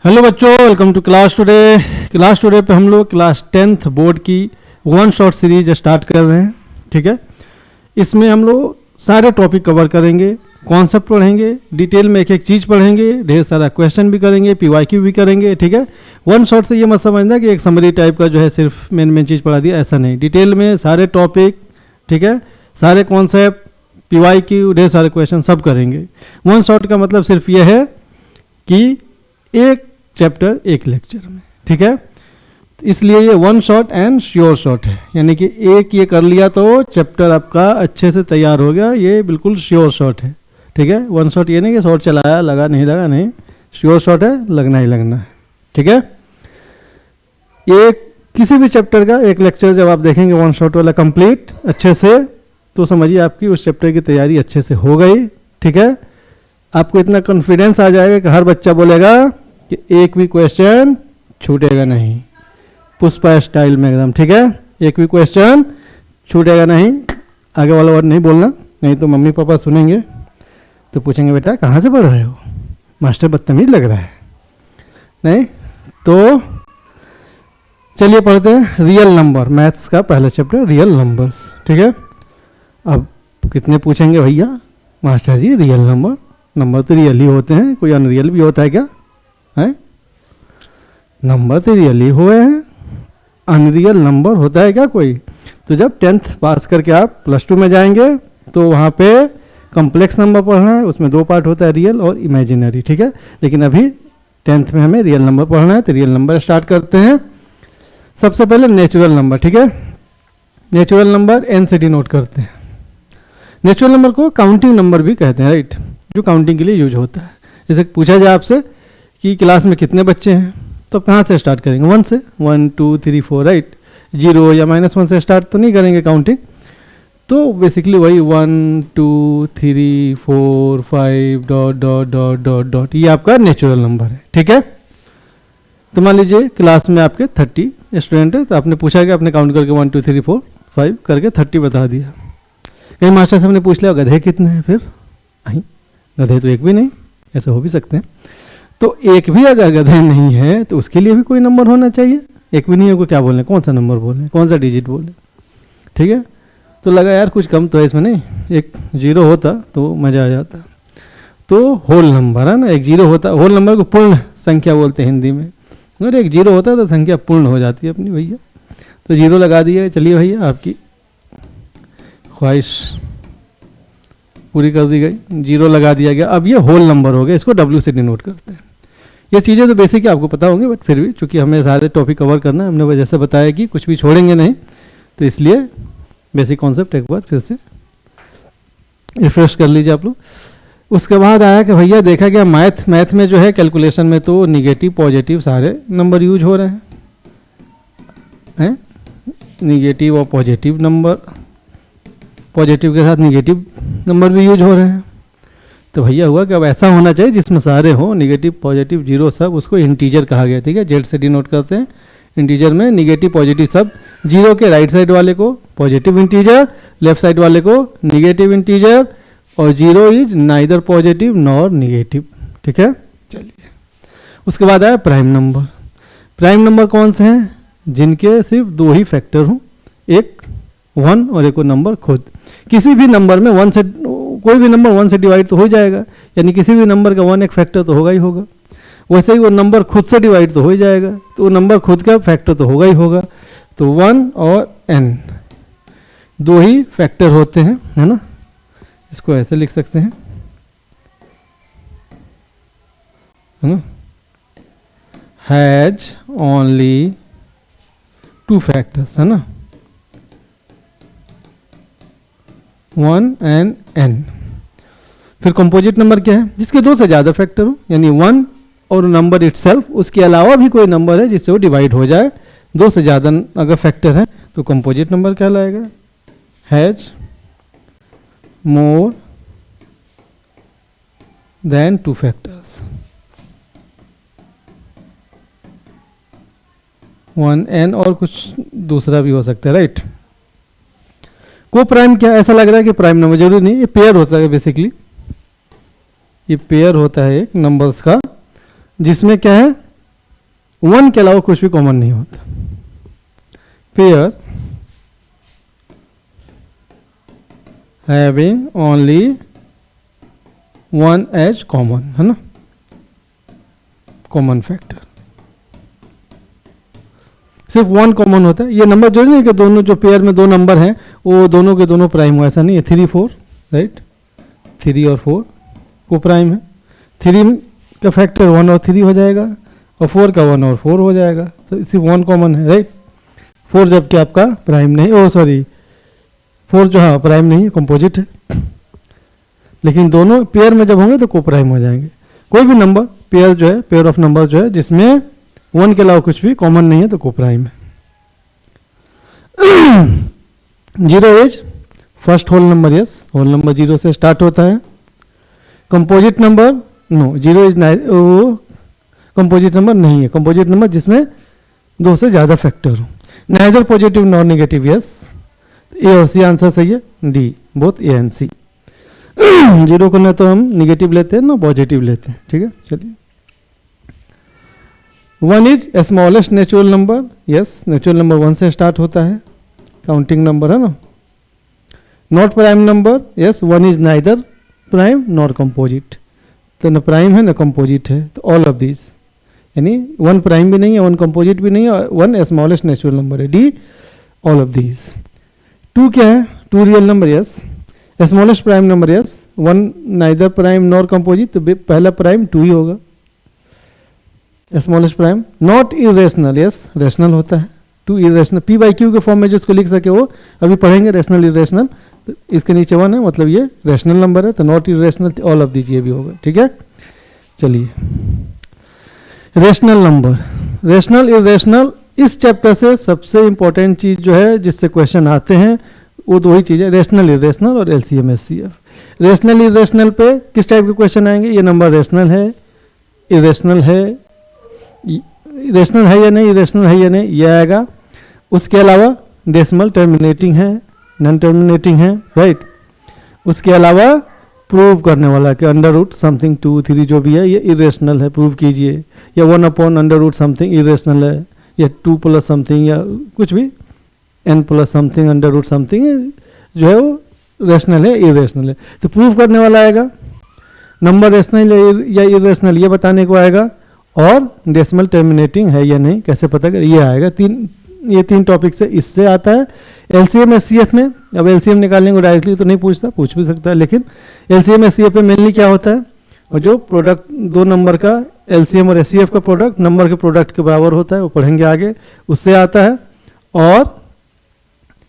Hello बच्चों, welcome to class today पे हम लोग क्लास 10th बोर्ड की वन शॉट सीरीज स्टार्ट कर रहे हैं। ठीक है, इसमें हम लोग सारे टॉपिक कवर करेंगे, कॉन्सेप्ट पढ़ेंगे, डिटेल में एक एक चीज़ पढ़ेंगे, ढेर सारा क्वेश्चन भी करेंगे, पीवाईक्यू भी करेंगे। ठीक है, वन शॉट से ये मत समझना कि एक समरी टाइप का जो है सिर्फ मेन चीज़ पढ़ा दिया, ऐसा नहीं। डिटेल में सारे टॉपिक, ठीक है, सारे कॉन्सेप्ट, पीवाईक्यू, ढेर सारे क्वेश्चन सब करेंगे। वन शॉट का मतलब सिर्फ ये है कि एक चैप्टर एक लेक्चर में। ठीक है, इसलिए ये one shot and sure shot है, यानी कि एक ये कर लिया तो चैप्टर आपका अच्छे से तैयार हो गया, ये बिल्कुल श्योर शॉट है। ठीक है, वन शॉट ये नहीं कि शॉट चलाया लगा नहीं लगा, नहीं, श्योर शॉट है, लगना ही लगना है। ठीक है, एक किसी भी चैप्टर का एक लेक्चर जब आप देखेंगे वन शॉट वाला कंप्लीट अच्छे से, तो समझिए आपकी उस चैप्टर की तैयारी अच्छे से हो गई। ठीक है, आपको इतना कॉन्फिडेंस आ जाएगा कि हर बच्चा बोलेगा कि एक भी क्वेश्चन छूटेगा नहीं, पुष्पा स्टाइल में एकदम। ठीक है, एक भी क्वेश्चन छूटेगा नहीं, आगे वाला वर्ड नहीं बोलना, नहीं तो मम्मी पापा सुनेंगे तो पूछेंगे बेटा कहाँ से पढ़ रहे हो, मास्टर बदतमीज लग रहा है। नहीं तो चलिए पढ़ते हैं रियल नंबर, मैथ्स का पहला चैप्टर रियल नंबर्स। ठीक है, अब कितने पूछेंगे भैया मास्टर जी रियल नंबर, नंबर तो रियल ही होते हैं, कोई अनरियल भी होता है क्या? है, नंबर तो रियल ही हुए हैं, अनरियल नंबर होता है क्या कोई? तो जब 10th पास करके आप +2 में जाएंगे तो वहाँ पे कॉम्प्लेक्स नंबर पढ़ना है, उसमें 2 पार्ट होता है, रियल और इमेजिनरी। ठीक है, लेकिन अभी 10th में हमें रियल नंबर पढ़ना है, तो रियल नंबर स्टार्ट करते हैं। सबसे पहले नेचुरल नंबर। ठीक है, नेचुरल नंबर n से डिनोट करते हैं। नेचुरल नंबर को काउंटिंग नंबर भी कहते हैं, राइट, जो काउंटिंग के लिए यूज होता है। जैसे पूछा जाए आपसे कि क्लास में कितने बच्चे हैं, तो कहाँ से स्टार्ट करेंगे? 1 से, 1 2 3 4, राइट। 0 या -1 से स्टार्ट तो नहीं करेंगे काउंटिंग, तो बेसिकली वही 1 2 3 4 5 ... ये आपका नेचुरल नंबर है। ठीक है, तो मान लीजिए क्लास में आपके 30 स्टूडेंट है, तो आपने पूछा कि आपने काउंट करके 1 2 3 4 5 करके 30 बता दिया। कहीं मास्टर साहब ने पूछ लिया गधे कितने हैं, फिर आई गधे तो एक भी नहीं, ऐसे हो भी सकते हैं। तो एक भी अगर गधे नहीं है तो उसके लिए भी कोई नंबर होना चाहिए। एक भी नहीं है, को क्या बोलें, कौन सा नंबर बोलें, कौन सा डिजिट बोलें? ठीक है, तो लगा यार कुछ कम तो है इसमें, नहीं, एक 0 होता तो मज़ा आ जाता। तो होल नंबर है ना, एक 0 होता, होल नंबर को पूर्ण संख्या बोलते हैं हिंदी में, अगर एक 0 होता तो संख्या पूर्ण हो जाती है अपनी भैया। तो 0 लगा दिया, चलिए भैया आपकी ख्वाहिश पूरी कर दी गई, 0 लगा दिया गया। अब ये होल नंबर हो गया, इसको W से डिनोट करते हैं। ये चीज़ें तो बेसिक आपको पता होंगी, बट फिर भी चूंकि हमें सारे टॉपिक कवर करना है, हमने वजह से बताया कि कुछ भी छोड़ेंगे नहीं, तो इसलिए बेसिक कॉन्सेप्ट एक बार फिर से रिफ्रेश कर लीजिए आप लोग। उसके बाद आया कि भैया देखा गया मैथ में जो है कैलकुलेशन में तो निगेटिव पॉजिटिव सारे नंबर यूज हो रहे हैं, निगेटिव और पॉजिटिव नंबर, पॉजिटिव के साथ निगेटिव नंबर भी यूज हो रहे हैं। तो भैया हुआ कि अब ऐसा होना चाहिए जिसमें सारे हो, निगेटिव पॉजिटिव 0 सब, उसको इंटीजर कहा गया। ठीक है, Z से डिनोट करते हैं। इंटीजर में निगेटिव पॉजिटिव सब, 0 के राइट साइड वाले को पॉजिटिव इंटीजर, लेफ्ट साइड वाले को निगेटिव इंटीजर, और 0 is neither positive nor negative. ठीक है, चलिए उसके बाद आया प्राइम नंबर। प्राइम नंबर कौन से हैं? जिनके सिर्फ 2 ही फैक्टर हों, एक 1 और एक नंबर खुद। किसी भी नंबर में 1 से, कोई भी नंबर 1 से डिवाइड तो हो जाएगा, यानी किसी भी नंबर का 1 एक फैक्टर तो होगा ही होगा। वैसे ही वो नंबर खुद से डिवाइड तो हो ही जाएगा, तो वो नंबर खुद का फैक्टर तो होगा ही होगा। तो 1 और n 2 ही फैक्टर होते हैं, है ना। इसको ऐसे लिख सकते हैं, है ना, हैज ओनली 2 फैक्टर्स, है ना, 1 and n। फिर कंपोजिट नंबर क्या है? जिसके 2 से ज़्यादा फैक्टर हो, यानी 1 और नंबर इटसेल्फ, उसके अलावा भी कोई नंबर है जिससे वो डिवाइड हो जाए, 2 से ज़्यादा अगर फैक्टर है तो कंपोजिट नंबर कहलाएगा। Has more than 2 factors, 1 n और कुछ दूसरा भी हो सकता है, राइट। को प्राइम क्या, ऐसा लग रहा है कि प्राइम नंबर, जरूरी नहीं, ये पेयर होता है बेसिकली, ये पेयर होता है एक नंबर्स का, जिसमें क्या है वन के अलावा कुछ भी कॉमन नहीं होता। Pair having only one as common, है ना, कॉमन फैक्टर, सिर्फ वन कॉमन होता है। ये नंबर जो नहीं कि दोनों जो पेयर में दो नंबर हैं वो दोनों के दोनों प्राइम हो, ऐसा नहीं है। 3 4, राइट, 3 और 4 को प्राइम है। 3 का फैक्टर 1 और 3 हो जाएगा और 4 का 1 और 4 हो जाएगा, तो सिर्फ वन कॉमन है, राइट। 4 जबकि आपका प्राइम नहीं, ओ सॉरी 4 जो हाँ प्राइम नहीं है, कंपोजिट है, लेकिन दोनों पेयर में जब होंगे तो को प्राइम हो जाएंगे। कोई भी नंबर पेयर जो है, पेयर ऑफ नंबर जो है जिसमें वन के अलावा कुछ भी कॉमन नहीं है तो को प्राइम है। 0 is first whole number, yes, whole number 0 से स्टार्ट होता है। कंपोजिट नंबर नो, 0 इज वो कंपोजिट नंबर नहीं है। कंपोजिट नंबर जिसमें 2 से ज़्यादा फैक्टर हो। Neither positive nor negative, yes, A और सी आंसर सही है, D, both A and C. 0 को ना तो हम निगेटिव लेते हैं ना पॉजिटिव लेते हैं, ठीक है। चलिए 1 is smallest natural number, yes, natural number 1 से स्टार्ट होता है, काउंटिंग नंबर है ना। Not prime number, yes, 1 is neither prime nor composite, तो न प्राइम है न कंपोजिट है, तो ऑल ऑफ दिस, यानी 1 प्राइम भी नहीं है, 1 कंपोजिट भी नहीं है, 1 स्मॉलेस्ट नेचुरल नंबर है, डी, ऑल ऑफ दिस। 2 क्या है, 2 real number, yes, smallest prime number, yes, 1 neither prime nor composite, तो पहला प्राइम 2 ही होगा, smallest prime. Not irrational, yes, rational होता है, 2 इरेशनल, पी बाई क्यू के फॉर्म में जिसको लिख सके वो अभी पढ़ेंगे, रेशनल इरेशनल, तो इसके नीचे 1 है, मतलब ये रेशनल नंबर है, तो नॉट इरेशनल, ऑल ऑफ दीजिए भी होगा, ठीक है। चलिए रेशनल नंबर, रेशनल इरेशनल, इस चैप्टर से सबसे इंपॉर्टेंट चीज जो है जिससे क्वेश्चन आते हैं वो 2 ही चीज़ें, रेशनल इरेशनल और एलसीएम एचसीएफ। रेशनल इरेशनल पे किस टाइप के क्वेश्चन आएंगे, ये नंबर रेशनल है, इरेशनल है, रेशनल है या नहीं, इरेशनल है या नहीं, ये आएगा। उसके अलावा डेसिमल टर्मिनेटिंग है, नॉन टर्मिनेटिंग है, राइट। उसके अलावा प्रूव करने वाला कि अंडर रूट समथिंग 2 3 जो भी है ये इरेशनल है, प्रूव कीजिए, या 1 upon under root something irrational है, या 2 प्लस समथिंग या कुछ भी n plus something under root something जो है वो रेशनल है, इरेशनल है, तो प्रूव करने वाला आएगा। नंबर रेशनल या इरेशनल ये बताने को आएगा, और डेसिमल टर्मिनेटिंग है या नहीं कैसे पता करें, ये आएगा। ये 3 टॉपिक से इससे आता है। एलसीएम एचसीएफ में, अब एलसीएम निकालने को डायरेक्टली तो नहीं पूछता, पूछ भी सकता है, लेकिन एलसीएम एचसीएफ में मेनली क्या होता है, और जो प्रोडक्ट 2 नंबर का एलसीएम और एचसीएफ का प्रोडक्ट नंबर के प्रोडक्ट के बराबर होता है, वो पढ़ेंगे आगे, उससे आता है। और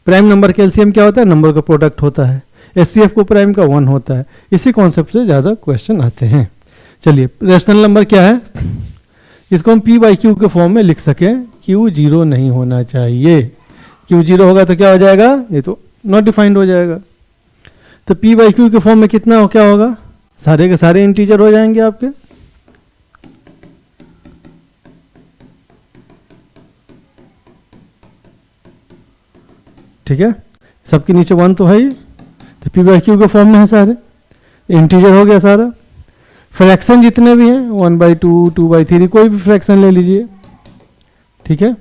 प्राइम नंबर के एलसीएम क्या होता है, नंबर का प्रोडक्ट होता है, एचसीएफ को प्राइम का 1 होता है। इसी कॉन्सेप्ट से ज़्यादा क्वेश्चन आते हैं। चलिए रेशनल नंबर क्या है, इसको हम पी बाई क्यू के फॉर्म में लिख सकें, क्यू 0 नहीं होना चाहिए, क्यू 0 होगा तो क्या हो जाएगा, ये तो नॉट डिफाइंड हो जाएगा। तो पी बाई क्यू के फॉर्म में कितना हो, क्या होगा, सारे के सारे इंटीजर हो जाएंगे आपके, ठीक है, सबके नीचे 1 तो है ही, तो पी बाई क्यू के फॉर्म में है, सारे इंटीजर हो गया सारा। फ्रैक्शन जितने भी हैं 1/2 2/3 कोई भी फ्रैक्शन ले लीजिए, ठीक है।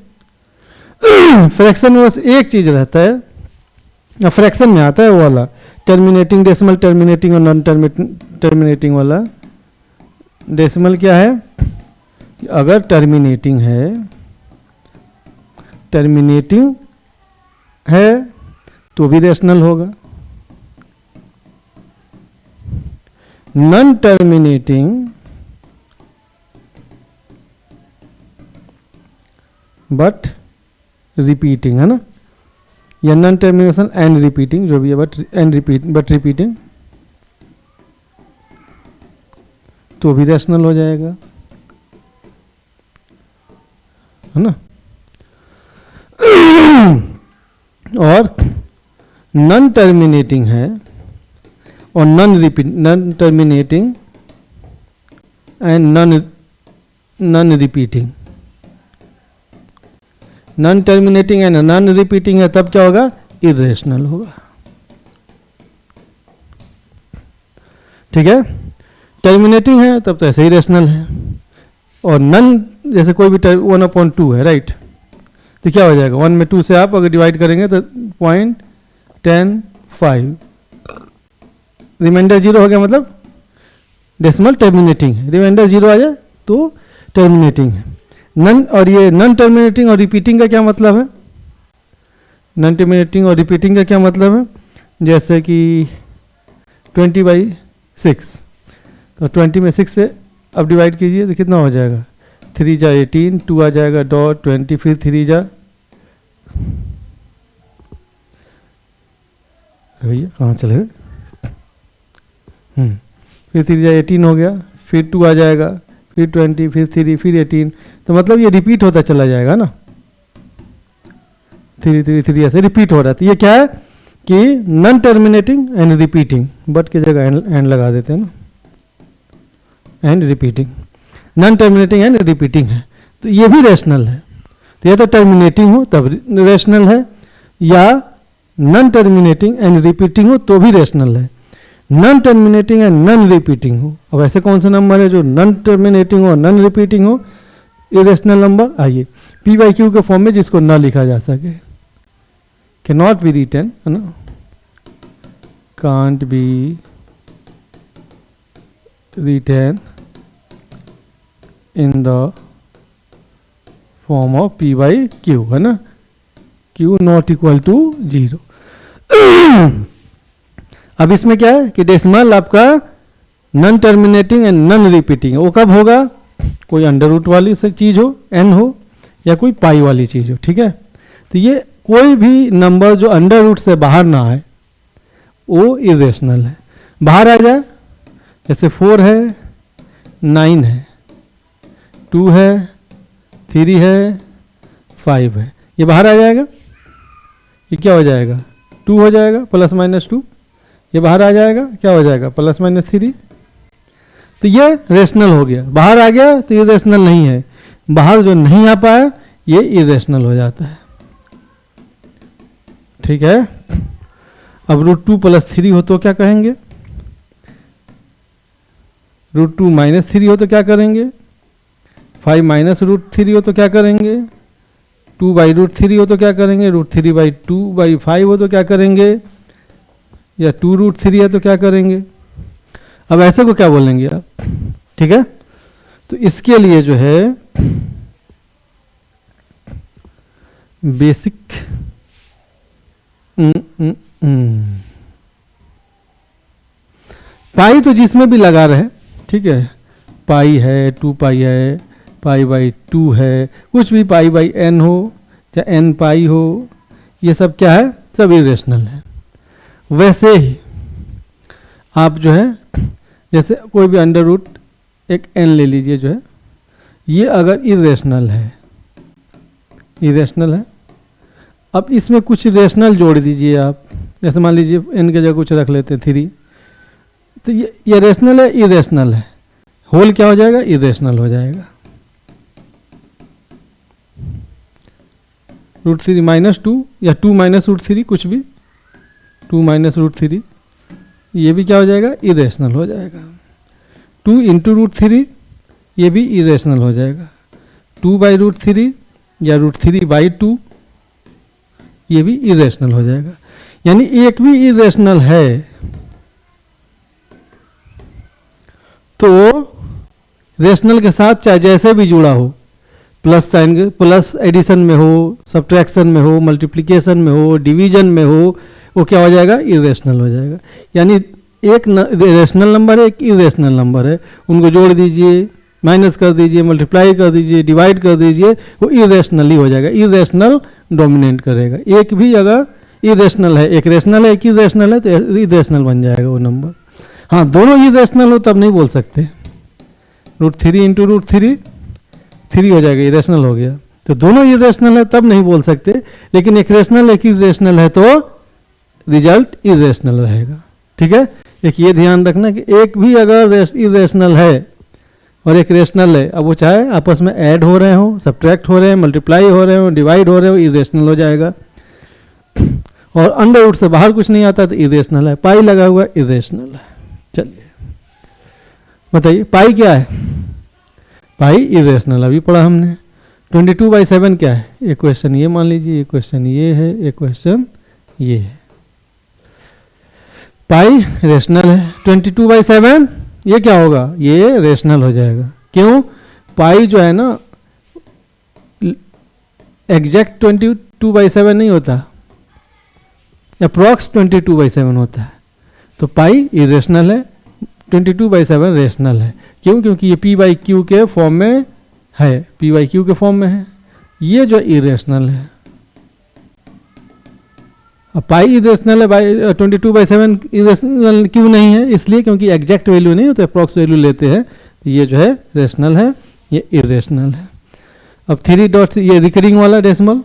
फ्रैक्शन में बस एक चीज रहता है, फ्रैक्शन में आता है वो वाला टर्मिनेटिंग, डेसिमल टर्मिनेटिंग और नॉन टर्मिनेटिंग वाला। डेसिमल क्या है, अगर टर्मिनेटिंग है तो भी रेशनल होगा, नॉन टर्मिनेटिंग बट रिपीटिंग, है ना, या नॉन टर्मिनेशन एंड रिपीटिंग जो भी है, बट रिपीटिंग तो भी रेशनल हो जाएगा, है ना। और नॉन टर्मिनेटिंग है और non terminating and non repeating, non terminating and non repeating है तब क्या होगा, इरेशनल होगा, ठीक है। टर्मिनेटिंग है तब तो ऐसे ही रेशनल है, और नॉन जैसे कोई भी 1/2 है, राइट, तो क्या हो जाएगा 1 में 2 से आप अगर डिवाइड करेंगे तो 0.105, रिमाइंडर 0 हो गया, मतलब डेसिमल टर्मिनेटिंग है, रिमाइंडर 0 आ जाए तो टर्मिनेटिंग है। नन, और ये नॉन टर्मिनेटिंग और रिपीटिंग का क्या मतलब है? नॉन टर्मिनेटिंग और रिपीटिंग का क्या मतलब है? जैसे कि 20/6, तो 20 में 6 से अब डिवाइड कीजिए तो कितना हो जाएगा, 3 जा 18, 2 आ जाएगा डॉट 20, फिर 3 जा, भैया कहाँ चले गए, फिर 3 जा 18 हो गया, फिर 2 आ जाएगा, फिर 20, फिर 3, फिर 18, तो मतलब ये रिपीट होता चला जाएगा ना, 3 3 3 ऐसे रिपीट हो रहा है। तो ये क्या है कि non terminating and repeating, but की जगह एंड लगा देते हैं ना, and repeating, non terminating and repeating है, तो ये भी रेशनल है। तो या तो टर्मिनेटिंग हो तब रेशनल है, या नॉन टर्मिनेटिंग एंड रिपीटिंग हो तो भी रेशनल है। Non terminating and non repeating हो, अब ऐसे कौन सा नंबर है जो नॉन टर्मिनेटिंग हो, नॉन रिपीटिंग हो, इरेशनल नंबर? आइए P/Q के फॉर्म में जिसको ना लिखा जा सके, कैन नॉट बी रिटन, है ना, can't be written in the form of P/Q, है ना, Q नॉट इक्वल टू 0। अब इसमें क्या है कि डेसिमल आपका non terminating and non repeating, वो कब होगा, कोई अंडर रूट वाली से चीज हो, n हो, या कोई पाई वाली चीज हो, ठीक है। तो ये कोई भी नंबर जो अंडर रूट से बाहर ना आए वो इरेशनल है। बाहर आ जाए, जैसे 4 है, 9 है, 2 है, 3 है, 5 है, ये बाहर आ जाएगा, ये क्या हो जाएगा, 2 हो जाएगा +-2, ये बाहर आ जाएगा, क्या हो जाएगा +-3, तो ये रेशनल हो गया। बाहर आ गया तो ये रेशनल नहीं है, बाहर जो नहीं आ पाया ये इरेशनल हो जाता है, ठीक है। अब √2 + 3 हो तो क्या कहेंगे, √2 - 3 हो तो क्या करेंगे, 5 - √3 हो तो क्या करेंगे, 2/√3 हो तो क्या करेंगे, √3/2/5 हो तो क्या करेंगे, या 2√3 है तो क्या करेंगे। अब ऐसे को क्या बोलेंगे आप, ठीक है। तो इसके लिए जो है बेसिक पाई तो जिसमें भी लगा रहे, ठीक है, पाई है, 2 पाई है, π/2 है, कुछ भी π/n हो चाहे n पाई हो, ये सब क्या है, सब इरेशनल है। वैसे ही आप जो है, जैसे कोई भी अंडर रूट एक n ले लीजिए, जो है ये अगर इरेशनल है, इरेशनल है, अब इसमें कुछ रेशनल जोड़ दीजिए आप, जैसे मान लीजिए n के जगह कुछ रख लेते हैं 3, तो ये रेशनल है, इरेशनल है, होल क्या हो जाएगा, इरेशनल हो जाएगा। √3 - 2 या 2 - √3, कुछ भी 2 - √3, ये भी क्या हो जाएगा, इरेशनल हो जाएगा। 2 × √3 ये भी इरेशनल हो जाएगा। 2/√3 या √3/2 ये भी इरेशनल हो जाएगा। यानी एक भी इरेशनल है तो रेशनल के साथ चाहे जैसे भी जुड़ा हो, प्लस साइन, प्लस एडिशन में हो, सब्ट्रैक्शन में हो, मल्टीप्लिकेशन में हो, डिवीजन में हो, वो क्या हो जाएगा, इरेशनल हो जाएगा। यानी एक रेशनल नंबर है, एक इरेशनल नंबर है, उनको जोड़ दीजिए, माइनस कर दीजिए, मल्टीप्लाई कर दीजिए, डिवाइड कर दीजिए, वो इरेशनल ही हो जाएगा, इरेशनल डोमिनेट करेगा। एक भी अगर इरेशनल है, एक रेशनल है, एक इरेशनल है, तो इरेशनल बन जाएगा वो नंबर। हाँ, दोनों इरेशनल हो तब नहीं बोल सकते, √3 × √3 3 हो जाएगा, इरेशनल हो गया। तो दोनों इरेशनल है तब नहीं बोल सकते, लेकिन एक रेशनल एक इरेशनल है तो रिजल्ट इरेशनल रहेगा, ठीक है। एक ये ध्यान रखना कि एक भी अगर इरेशनल है और एक रेशनल है, अब वो चाहे आपस में ऐड हो रहे हो, सब्ट्रैक्ट हो रहे हैं, मल्टीप्लाई हो रहे हो, डिवाइड हो रहे हो, इरेशनल हो जाएगा। और अंडर रूट से बाहर कुछ नहीं आता तो इरेशनल है, पाई लगा हुआ इरेशनल है। चलिए बताइए पाई क्या है, पाई इरेशनल अभी पढ़ा हमने। 22/7 क्या है? एक क्वेश्चन ये मान लीजिए, एक क्वेश्चन ये है, एक क्वेश्चन ये है। पाई रेशनल है। 22/7 ये क्या होगा? ये रेशनल हो जाएगा। क्यों? पाई जो है ना एग्जैक्ट 22/7 नहीं होता, अप्रॉक्स 22/7 होता है। तो पाई इरेशनल है, 22/7 रेशनल है। क्यों? क्योंकि ये p/q के फॉर्म में है, p/q के फॉर्म में है। ये जो इरेशनल है, अब पाई इरेशनल है, 22/7 इरेशनल क्यों नहीं है? इसलिए क्योंकि एग्जैक्ट वैल्यू नहीं होता, अप्रॉक्स वैल्यू लेते हैं। ये जो है रेशनल है, ये इरेशनल है। अब 3 डॉट्स, ये रिकरिंग वाला डेसिमल,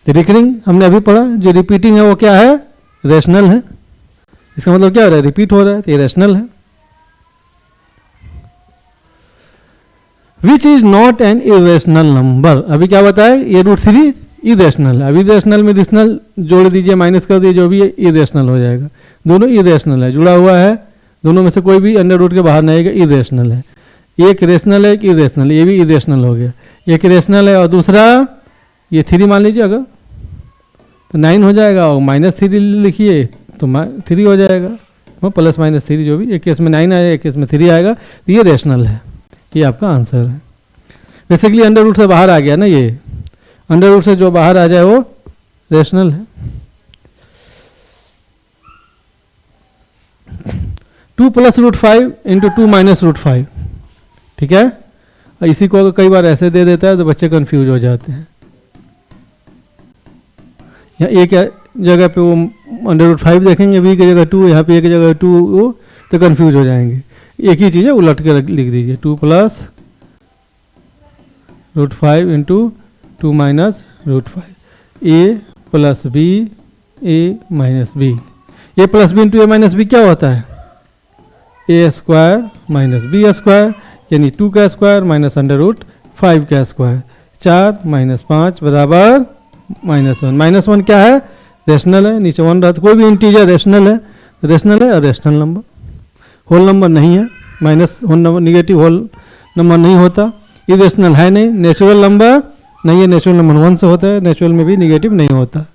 रिकरिंग हमने अभी पढ़ा, जो रिपीटिंग है वो क्या है? रेशनल है। इसका मतलब क्या हो रहा है? रिपीट हो रहा है, तो ये रेशनल है। Which is not an irrational number, अभी क्या बताया? ये √3 इरेशनल है। अभी इरेशनल में रेशनल जोड़ दीजिए, माइनस कर दीजिए, जो भी है इरेशनल हो जाएगा। दोनों इरेशनल है, जुड़ा हुआ है, दोनों में से कोई भी अंडर रूट के बाहर नहीं आएगा, इरेशनल है। एक रेशनल है, एक इरेशनल, ये भी इरेशनल हो गया। एक रेशनल है और दूसरा ये 3 मान लीजिए, अगर तो 9 हो जाएगा, और -3 लिखिए तो 3 हो जाएगा, वो +-3 जो भी, एक केस में 9 आएगा, एक केस में 3 आएगा, तो ये रेशनल है। ये आपका आंसर है। बेसिकली अंडर रूट से बाहर आ गया ना, ये अंडर रूट से जो बाहर आ जाए वो रेशनल है। 2 + √5 × 2 - √5, ठीक है। इसी को कई बार ऐसे दे देता है तो बच्चे कंफ्यूज हो जाते हैं। यहाँ एक जगह पे वो अंडर रूट 5 देखेंगे, बी की जगह 2, यहाँ पे एक जगह 2, तो कंफ्यूज हो जाएंगे। एक ही चीज़ है, उलट के लिख दीजिए, 2 + √5 × 2 - √5, a + b, a - b। a + b × a - b क्या होता है? a² - b², यानी 2 का स्क्वायर माइनस √5 का स्क्वायर, 4 - 5 बराबर -1। -1 क्या है? रेशनल है। नीचे 1 रहता, कोई भी इंटीजर रेशनल है, रेशनल है और रेशनल नंबर, होल नंबर नहीं है। Minus whole number, negative whole number नहीं होता। इरेशनल है नहीं, नेचुरल नंबर नहीं है, नेचुरल नंबर 1 से होता है, नेचुरल में भी निगेटिव नहीं होता।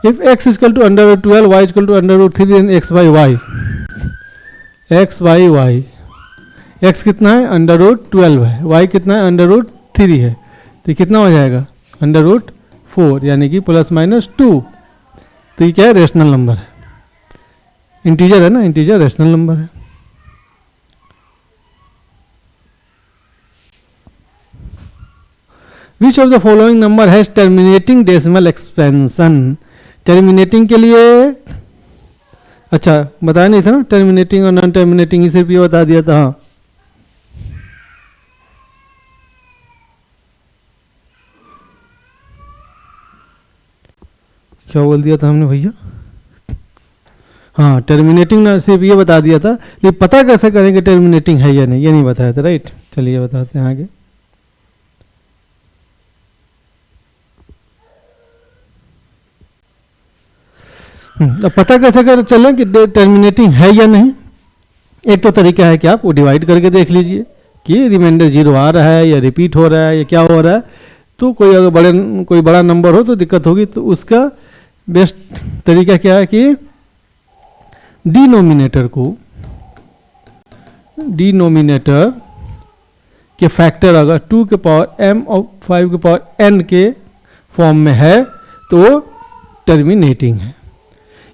If x = √12, y = √3, then x/y, x/y, x कितना है? √12 है, y कितना है? √3 है, तो कितना हो जाएगा? √4, यानी कि +-2। तो ये क्या है? रेशनल नंबर है, इंटीजर है ना, इंटीजर रेशनल नंबर है। Which of the following number has terminating decimal expansion? Terminating के लिए अच्छा बताया नहीं था ना, टर्मिनेटिंग और नॉन टर्मिनेटिंग, ही सिर्फ ये बता दिया था। हाँ, क्या बोल दिया था हमने भैया? हाँ, टर्मिनेटिंग सिर्फ ये बता दिया था, लेकिन पता कैसे करेंगे टर्मिनेटिंग है या नहीं, ये नहीं बताया था, राइट। चलिए बताते हैं आगे। अब पता कैसे कर चले कि टर्मिनेटिंग है या नहीं? एक तो तरीका है कि आप वो डिवाइड करके देख लीजिए कि रिमाइंडर 0 आ रहा है या रिपीट हो रहा है या क्या हो रहा है। तो कोई अगर कोई बड़ा नंबर हो तो दिक्कत होगी, तो उसका बेस्ट तरीका क्या है कि डिनोमिनेटर के फैक्टर अगर 2 के पावर m और 5 के पावर n के फॉर्म में है तो टर्मिनेटिंग है।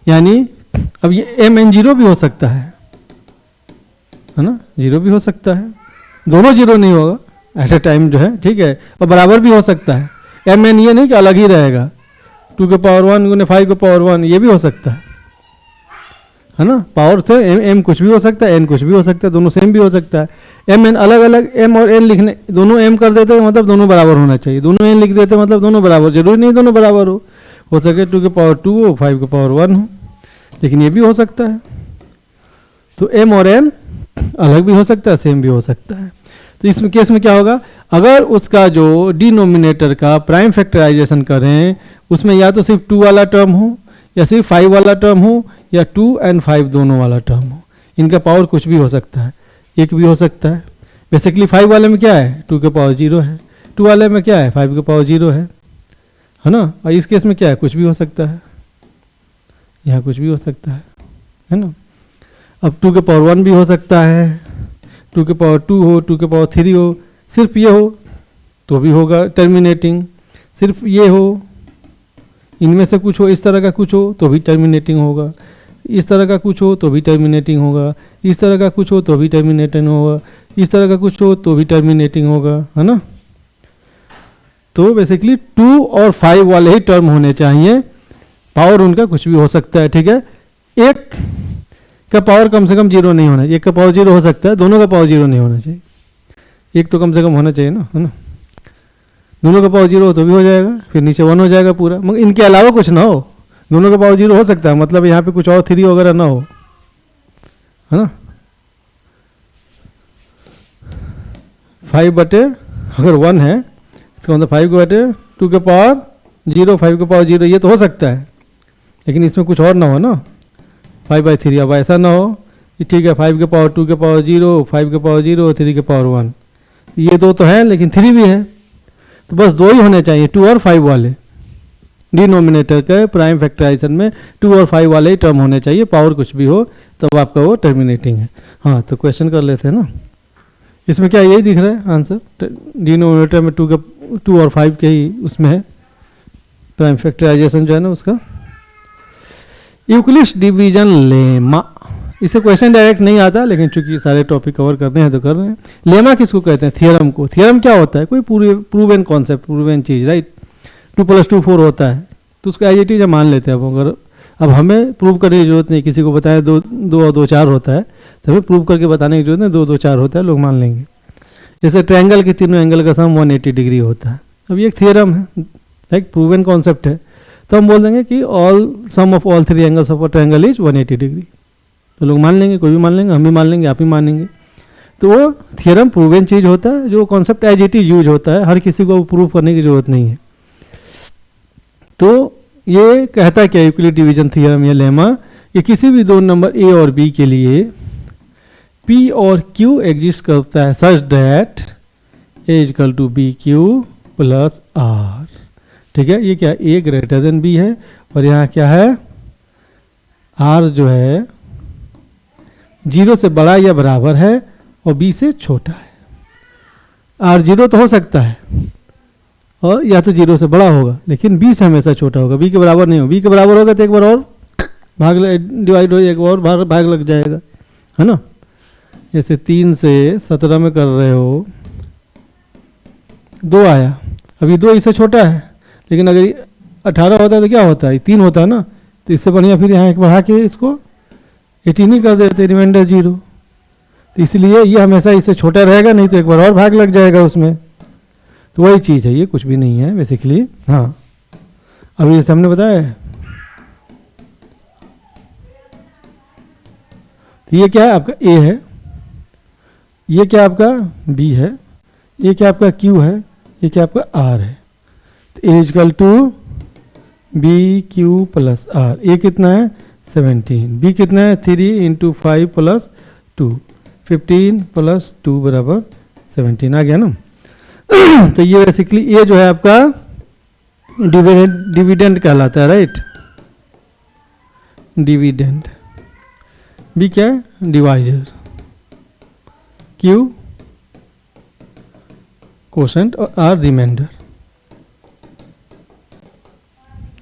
यानी अब ये mn0 भी हो सकता है ना, 0 भी हो सकता है, दोनों 0 नहीं होगा एट ए टाइम जो है, ठीक है। और बराबर भी हो सकता है, mn ये नहीं कि अलग ही रहेगा, 2 के पावर 1 गुने 5 के पावर 1, ये भी हो सकता है ना। पावर से m कुछ भी हो सकता है, n कुछ भी हो सकता है, दोनों सेम भी हो सकता है। mn अलग अलग m और n लिखने, दोनों m कर देते हैं मतलब दोनों बराबर होना चाहिए, दोनों n लिख देते हैं मतलब दोनों बराबर, जरूरी नहीं दोनों बराबर हो सके 2 के पावर 2 हो, 5 के पावर 1 हो, लेकिन ये भी हो सकता है। तो m और n अलग भी हो सकता है, सेम भी हो सकता है। तो इस केस में क्या होगा, अगर उसका जो डिनोमिनेटर का प्राइम फैक्टराइजेशन करें, उसमें या तो सिर्फ 2 वाला टर्म हो या सिर्फ 5 वाला टर्म हो या 2 और 5 दोनों वाला टर्म हो, इनका पावर कुछ भी हो सकता है, 1 भी हो सकता है, बेसिकली 5 वाले में क्या है, 2 के पावर 0 है, 2 वाले में क्या है, 5 के पावर 0 है ना। और इस केस में क्या है, कुछ भी हो सकता है, यहाँ कुछ भी हो सकता है ना। अब 2 के पावर 1 भी हो सकता है, 2 के पावर 2 हो, 2 के पावर 3 हो, सिर्फ ये हो तो भी होगा टर्मिनेटिंग, सिर्फ ये हो, इनमें से कुछ हो, इस तरह का कुछ हो तो भी टर्मिनेटिंग होगा, इस तरह का कुछ हो तो भी टर्मिनेटिंग होगा, इस तरह का कुछ हो तो भी टर्मिनेटिंग होगा, इस तरह का कुछ हो तो भी टर्मिनेटिंग होगा, है ना। तो बेसिकली 2 और 5 वाले ही टर्म होने चाहिए, पावर उनका कुछ भी हो सकता है, ठीक है। एक का पावर कम से कम 0 नहीं होना चाहिए, एक का पावर 0 हो सकता है, दोनों का पावर 0 नहीं होना चाहिए, एक तो कम से कम होना चाहिए ना, है ना। दोनों का पावर 0 हो तो भी हो जाएगा, फिर नीचे 1 हो जाएगा पूरा, मगर इनके अलावा कुछ ना हो, दोनों का पावर 0 हो सकता है, मतलब यहाँ पे कुछ और 3 वगैरह ना हो, है ना। 5 बटे अगर 1 है, इसका मतलब 5 के बटे 2 के पावर 0, 5 के पावर 0, ये तो हो सकता है, लेकिन इसमें कुछ और ना हो ना, 5/3। अब ऐसा ना हो कि ठीक है 5 के पावर 2 के पावर 0, 5 के पावर 0, 3 के पावर 1, ये दो तो है लेकिन 3 भी है, तो बस 2 ही होने चाहिए, 2 और 5 वाले। डिनोमिनेटर के प्राइम फैक्टराइजेशन में 2 और 5 वाले ही टर्म होने चाहिए, पावर कुछ भी हो तब आपका वो टर्मिनेटिंग है। हाँ, तो क्वेश्चन कर लेते हैं ना, इसमें क्या यही दिख रहा है आंसर, डिनोमिनेटर में 2 और 5 के ही उसमें है प्राइम फैक्टराइजेशन जो है ना उसका। यूक्लिड्स डिवीजन लेमा, इसे क्वेश्चन डायरेक्ट नहीं आता, लेकिन चूंकि सारे टॉपिक कवर करते हैं तो कर रहे हैं। लेमा किसको कहते हैं, थियरम को। थियरम क्या होता है, कोई प्रूवन कॉन्सेप्ट, प्रूवन चीज, राइट। 2 + 2 4 होता है, तो उसको एज इट इज मान लेते हैं। अब हमें प्रूव करने की जरूरत नहीं, किसी को बताएं 2 और 2 4 होता है, तो हमें प्रूव करके बताने की जरूरत नहीं, 2 2 4 होता है, लोग मान लेंगे। जैसे ट्रायंगल के तीनों एंगल का सम 180 डिग्री होता है, अब ये एक थियरम है, लाइक प्रूवन कॉन्सेप्ट है, तो हम बोल देंगे कि sum of all 3 angles of a triangle is 180 degree, तो लोग मान लेंगे, कोई भी मान लेंगे, हम भी मान लेंगे, आप ही मानेंगे। तो वो थियरम प्रूवन चीज होता है, जो concept as it is use होता है, हर किसी को प्रूव करने की जरूरत नहीं है। तो ये कहता है क्या यूक्लिड डिवीजन थ्योरम या लेमा, ये किसी भी 2 नंबर ए और बी के लिए पी और क्यू एग्जिस्ट करता है such that A equal to B Q plus R, ठीक है। ये क्या, ए ग्रेटर देन बी है, और यहाँ क्या है, आर जो है 0 से बड़ा या बराबर है और बी से छोटा है। आर 0 तो हो सकता है और या तो 0 से बड़ा होगा, लेकिन बी से हमेशा छोटा होगा, बी के बराबर नहीं होगा। बी के बराबर होगा तो एक बार और डिवाइड हो, एक और भाग लग जाएगा, है ना। जैसे 3 से 17 में कर रहे हो, 2 आया, अभी 2 इससे छोटा है, लेकिन अगर 18 होता है तो क्या होता है, 3 होता है ना, तो इससे बढ़िया फिर यहाँ एक बढ़ा के इसको 18 ही कर देते, रिमाइंडर 0। तो इसलिए ये हमेशा इससे छोटा रहेगा, नहीं तो एक बार और भाग लग जाएगा उसमें। तो वही चीज़ है, ये कुछ भी नहीं है बेसिकली। हाँ, अभी जैसे हमने बताया, तो ये क्या है आपका ए है, ये क्या आपका बी है, ये क्या आपका क्यू है, ये क्या आपका आर है। तो A equal to B Q plus R. A कितना है 17, बी कितना है 3 × 5 + 2, 15 + 2 बराबर 17 आ गया ना। तो ये बेसिकली ये जो है आपका डिविडेंड कहलाता है, राइट, डिविडेंड। बी क्या है, डिवाइजर, क्यू कोशेंट और आर रिमाइंडर,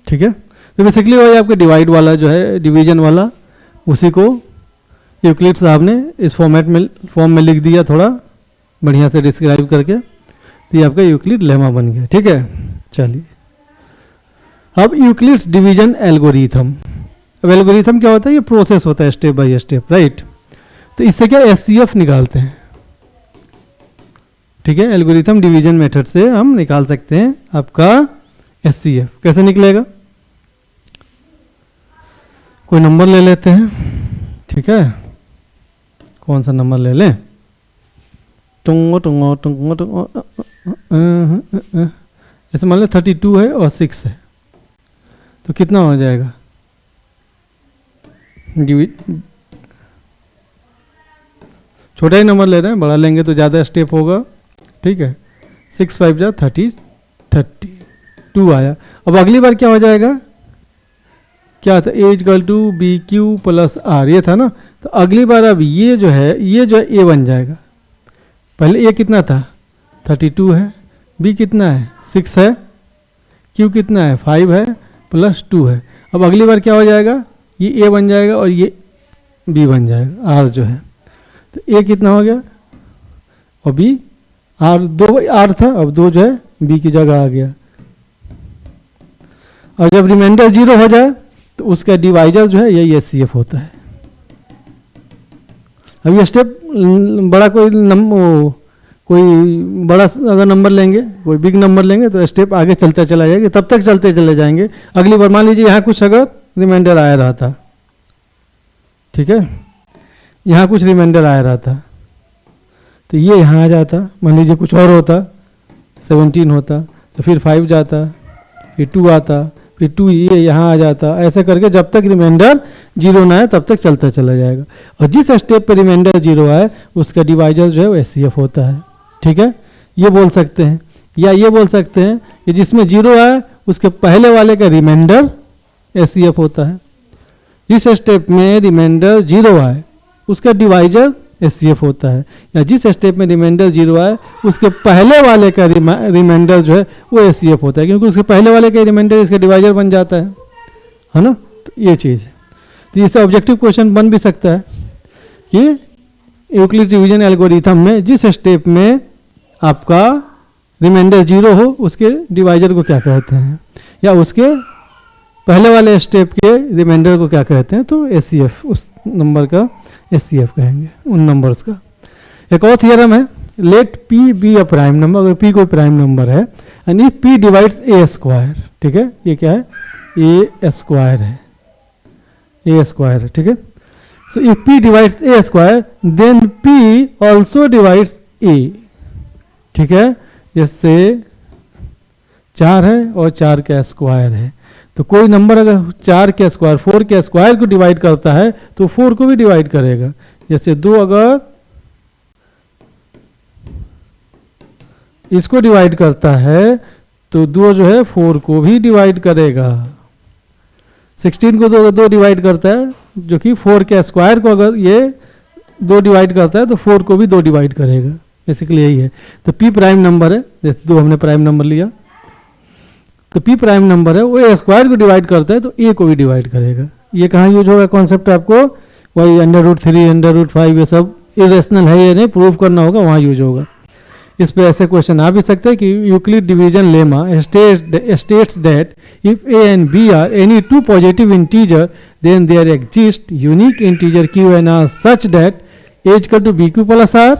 ठीक है। तो बेसिकली वही आपके डिवाइड वाला जो है, डिवीजन वाला, उसी को यूक्लिड साहब ने इस फॉर्म में लिख दिया, थोड़ा बढ़िया से डिस्क्राइब करके, तो ये आपका यूक्लिड लेमा बन गया, ठीक है। चलिए, अब यूक्लिड्स डिवीजन एल्गोरिथम। अब एल्गोरिथम क्या होता है, ये प्रोसेस होता है स्टेप बाय स्टेप, राइट। तो इससे क्या एचसीएफ निकालते हैं, ठीक है। एल्गोरिथम डिवीजन मेथड से हम निकाल सकते हैं आपका एचसीएफ। कैसे निकलेगा, कोई नंबर ले लेते हैं, ठीक है। कौन सा नंबर ले लें, टुंगो टुंगो टुंगो टुंगो, जैसे मान लो 32 है और 6 है, तो कितना हो जाएगा, छोटा ही नंबर ले रहे हैं, बड़ा लेंगे तो ज़्यादा स्टेप होगा, ठीक है। 6 5 जा 30, 32 आया। अब अगली बार क्या हो जाएगा, क्या था, A equal to B Q plus R, ये था ना। तो अगली बार अब ये जो है ए बन जाएगा। पहले ए कितना था, 32 है, बी कितना है 6 है, क्यू कितना है 5 है, प्लस 2 है। अब अगली बार क्या हो जाएगा, ये ए बन जाएगा और ये बी बन जाएगा, आर जो है। तो ए कितना हो गया और बी, आर 2 आर था, अब 2 जो है बी की जगह आ गया। और जब रिमाइंडर 0 हो जाए तो उसका डिवाइजर जो है यही एचसीएफ होता है। अब ये स्टेप बड़ा कोई बड़ा अगर नंबर लेंगे, कोई बिग नंबर लेंगे तो स्टेप आगे चलता चला जाएगा, तब तक चलते चले जाएंगे। अगली बार मान लीजिए यहाँ कुछ अगर रिमाइंडर आया रहा था, ठीक है, यहाँ कुछ रिमाइंडर आया रहा था, तो ये यहाँ आ जाता, मान लीजिए कुछ और होता, 17 होता, तो फिर 5 जाता, फिर 2 आता, फिर 2 ये यहाँ आ जाता। ऐसे करके जब तक रिमाइंडर 0 ना आए तब तक चलता चला जाएगा। और जिस स्टेप पे रिमाइंडर 0 आए उसका डिवाइजर जो है वो एचसीएफ होता है, ठीक है। ये बोल सकते हैं, या ये बोल सकते हैं कि जिसमें 0 आए उसके पहले वाले का रिमाइंडर एचसीएफ होता है। जिस स्टेप में रिमाइंडर 0 आए उसका डिवाइजर एचसीएफ होता है, या जिस स्टेप में रिमाइंडर 0 आए उसके पहले वाले का रिमाइंडर जो है वो एचसीएफ होता है, क्योंकि उसके पहले वाले का रिमाइंडर इसका डिवाइजर बन जाता है ना। तो ये चीज़ है। तो इससे ऑब्जेक्टिव क्वेश्चन बन भी सकता है कि यूक्लिड डिवीजन एल्गोरिथम में जिस स्टेप में आपका रिमाइंडर 0 हो उसके डिवाइजर को क्या कहते हैं, या उसके पहले वाले स्टेप के रिमाइंडर को क्या कहते हैं, तो एचसीएफ, उस नंबर का एचसीएफ कहेंगे उन नंबर्स का। एक और थियरम है, let P be a prime number, अगर पी कोई प्राइम नंबर है and if P divides A square, ठीक है, ये क्या है, ए स्क्वायर है, ए स्क्वायर है, ठीक है। So if P divides A square then P also divides A, ठीक है। जैसे 4 है और 4 का स्क्वायर है, तो कोई नंबर अगर 4 के स्क्वायर 4 के स्क्वायर को डिवाइड करता है तो 4 को भी डिवाइड करेगा। जैसे 2 अगर इसको डिवाइड करता है तो 2 जो है 4 को भी डिवाइड करेगा। 16 को 2 डिवाइड करता है, जो कि 4 के स्क्वायर को अगर ये 2 डिवाइड करता है तो 4 को भी 2 डिवाइड करेगा। बेसिकली यही है। तो पी प्राइम नंबर है, जैसे 2 हमने प्राइम नंबर लिया, तो पी प्राइम नंबर है, वो ए स्क्वायर को डिवाइड करता है तो ए को भी डिवाइड करेगा। ये कहाँ यूज होगा कॉन्सेप्ट, आपको वही √3 √5 ये सब इरेशनल है ये नहीं प्रूव करना होगा, वहाँ यूज होगा। इस पे ऐसे क्वेश्चन आ भी सकते हैं कि Euclid division lemma states that if A and B are any 2 positive integer then there exist unique integer Q and R such that A equal to B Q plus R,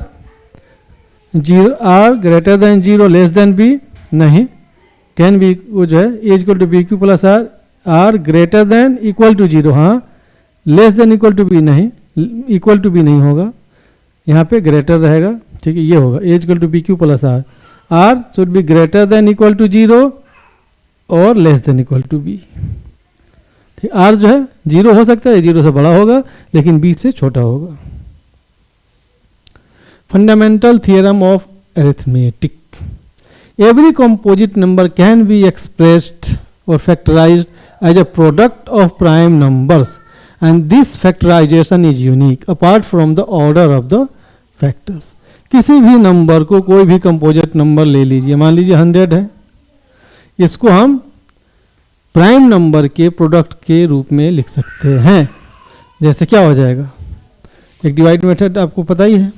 0 R greater than 0 less than B, नहीं, can be वो जो है A equal to B Q plus R, R greater than equal to 0, हाँ, less than equal to B नहीं, equal to B नहीं होगा, यहाँ पे ग्रेटर रहेगा, ठीक है, ये होगा A equal to B Q plus R, R should be greater than equal to 0 और less than equal to B, ठीक। आर जो है 0 हो सकता है, 0 से बड़ा होगा लेकिन बी से छोटा होगा। Fundamental theorem of arithmetic, every composite number can be expressed or factorized as a product of prime numbers and this factorization is unique apart from the order of the factors। किसी भी number को कोई भी composite number ले लीजिए, मान लीजिए 100 है, इसको हम प्राइम नंबर के प्रोडक्ट के रूप में लिख सकते हैं। जैसे क्या हो जाएगा, एक डिवाइड मेथड आपको पता ही है,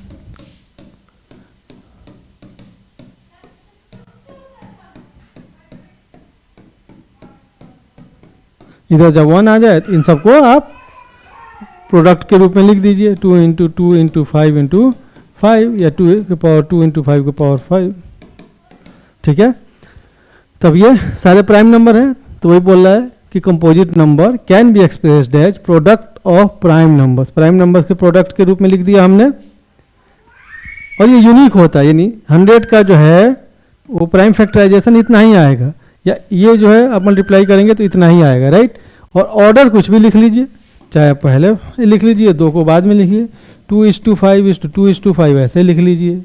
इधर जब 1 आ जाए तो इन सबको आप प्रोडक्ट के रूप में लिख दीजिए, 2 × 2 × 5 × 5 या 2 की पावर 2 × 5 की पावर 5, ठीक है। तब ये सारे प्राइम नंबर हैं, तो वही बोल रहा है कि composite number can be expressed as product of prime numbers, prime numbers के प्रोडक्ट के रूप में लिख दिया हमने। और ये यूनिक होता है, यानी 100 का जो है वो प्राइम फैक्टराइजेशन इतना ही आएगा, या ये जो है आप मल्टीप्लाई करेंगे तो इतना ही आएगा, राइट। और ऑर्डर कुछ भी लिख लीजिए, चाहे आप पहले लिख लीजिए, 2 को बाद में लिखिए, 2:5:2:5 ऐसे लिख लीजिए,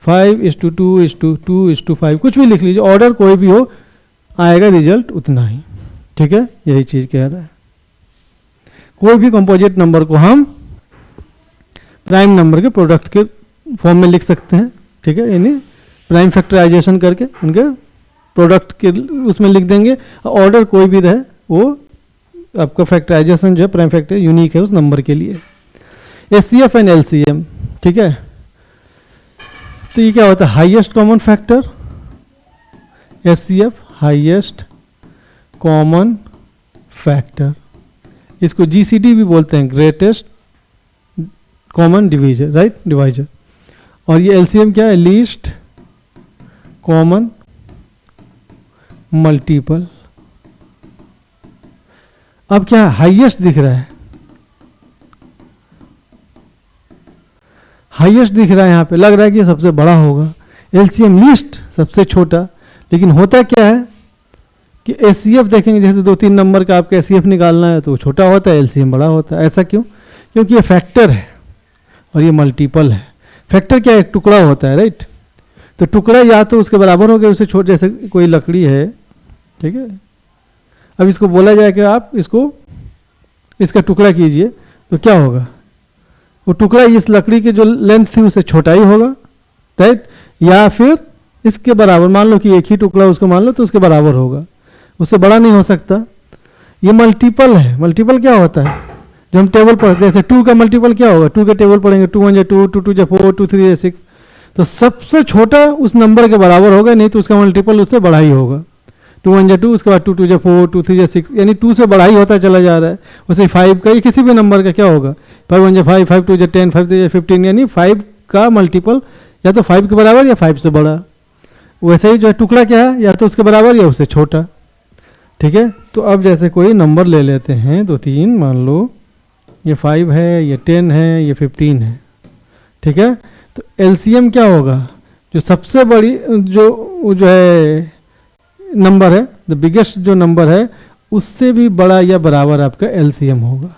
5:2:2:5 कुछ भी लिख लीजिए, ऑर्डर कोई भी हो, आएगा रिजल्ट उतना ही। ठीक है, यही चीज़ कह रहा है। कोई भी कंपोजिट नंबर को हम प्राइम नंबर के प्रोडक्ट के फॉर्म में लिख सकते हैं। ठीक है, यानी प्राइम फैक्टराइजेशन करके उनके प्रोडक्ट के उसमें लिख देंगे, ऑर्डर कोई भी रहे वो आपका फैक्टराइजेशन जो है प्राइम फैक्टर यूनिक है उस नंबर के लिए। एचसीएफ एंड एलसीएम, ठीक है, तो ये क्या होता है, highest common factor, HCF highest common factor, इसको जीसीडी भी बोलते हैं, greatest common divisor, right, divisor. और ये एलसीएम क्या है, लीस्ट कॉमन मल्टीपल। अब क्या हाईएस्ट दिख रहा है, हाईएस्ट दिख रहा है, यहाँ पे लग रहा है कि ये सबसे बड़ा होगा, एलसीएम लीस्ट सबसे छोटा। लेकिन होता क्या है कि एचसीएफ देखेंगे, जैसे 2-3 नंबर का आपका एचसीएफ निकालना है तो छोटा होता है, एलसीएम बड़ा होता है। ऐसा क्यों? क्योंकि ये फैक्टर है और ये मल्टीपल है। फैक्टर क्या है, एक टुकड़ा होता है, राइट, तो टुकड़ा या तो उसके बराबर हो गया, उससे छोटे, जैसे कोई लकड़ी है, ठीक है, अब इसको बोला जाए कि आप इसको इसका टुकड़ा कीजिए, तो क्या होगा, वो टुकड़ा इस लकड़ी की जो लेंथ थी उससे छोटा ही होगा, राइट, या फिर इसके बराबर, मान लो कि एक ही टुकड़ा उसको मान लो तो उसके बराबर होगा, उससे बड़ा नहीं हो सकता। ये मल्टीपल है। मल्टीपल क्या होता है, जो हम टेबल पढ़ते हैं, जैसे 2 का मल्टीपल क्या होगा, 2 के टेबल पढ़ेंगे, 2 1 2, 2 2 4, 2 3 6, तो सबसे छोटा उस नंबर के बराबर होगा, नहीं तो उसका मल्टीपल उससे बड़ा ही होगा। 2 1 2, उसके बाद 2 2 4, 2 3 6, यानी 2 से बड़ा ही होता चला जा रहा है। वैसे 5 का, ये किसी भी नंबर का क्या होगा, 5 1 5, 5 2 10, 5 3 15, यानी 5 का मल्टीपल या तो 5 के बराबर या 5 से बड़ा। वैसे ही जो है टुकड़ा क्या है, या तो उसके बराबर या उससे छोटा। ठीक है, तो अब जैसे कोई नंबर ले लेते हैं 2-3, मान लो ये 5 है, ये 10 है, ये 15 है। ठीक है, तो एलसीएम क्या होगा, जो सबसे बड़ी जो है नंबर है, द बिगेस्ट जो नंबर है, उससे भी बड़ा या बराबर आपका एलसीएम होगा।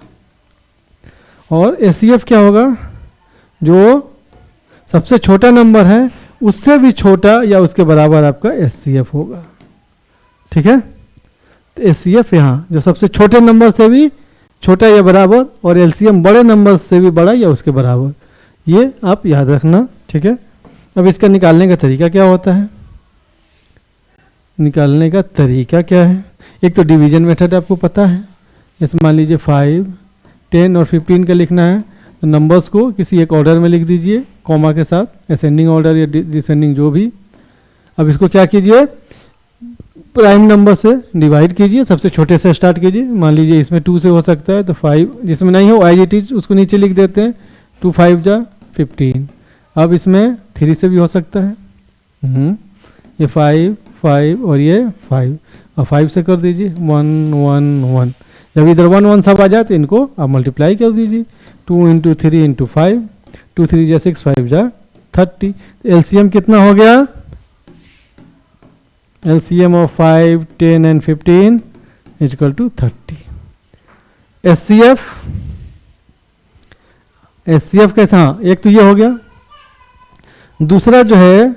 और एचसीएफ क्या होगा, जो सबसे छोटा नंबर है उससे भी छोटा या उसके बराबर आपका एचसीएफ होगा। ठीक है, तो एचसीएफ यहाँ जो सबसे छोटे नंबर से भी छोटा या बराबर, और एलसीएम बड़े नंबर से भी बड़ा या उसके बराबर, ये आप याद रखना। ठीक है, अब इसका निकालने का तरीका क्या होता है, निकालने का तरीका क्या है, एक तो डिवीजन मेथड आपको पता है, जैसे मान लीजिए 5, 10 और 15 का लिखना है, तो नंबर्स को किसी एक ऑर्डर में लिख दीजिए कॉमा के साथ, असेंडिंग ऑर्डर या डिसेंडिंग जो भी। अब इसको क्या कीजिए, प्राइम नंबर से डिवाइड कीजिए, सबसे छोटे से स्टार्ट कीजिए। मान लीजिए इसमें 2 से हो सकता है, तो 5 जिसमें नहीं हो एज इट इज उसको नीचे लिख देते हैं, 2 5 जा 15। अब इसमें 3 से भी हो सकता है, ये 5 5 और ये 5, और 5 से कर दीजिए 1 1 1। जब इधर 1 1 सब आ जाए तो इनको आप मल्टीप्लाई कर दीजिए, 2 × 3 × 5, 2 3 जा 6, 5 जा 30। एलसीएम कितना हो गया, LCM of 5, 10 and 15 is equal to 30. SCF कैसा, हाँ, एक तो ये हो गया। दूसरा जो है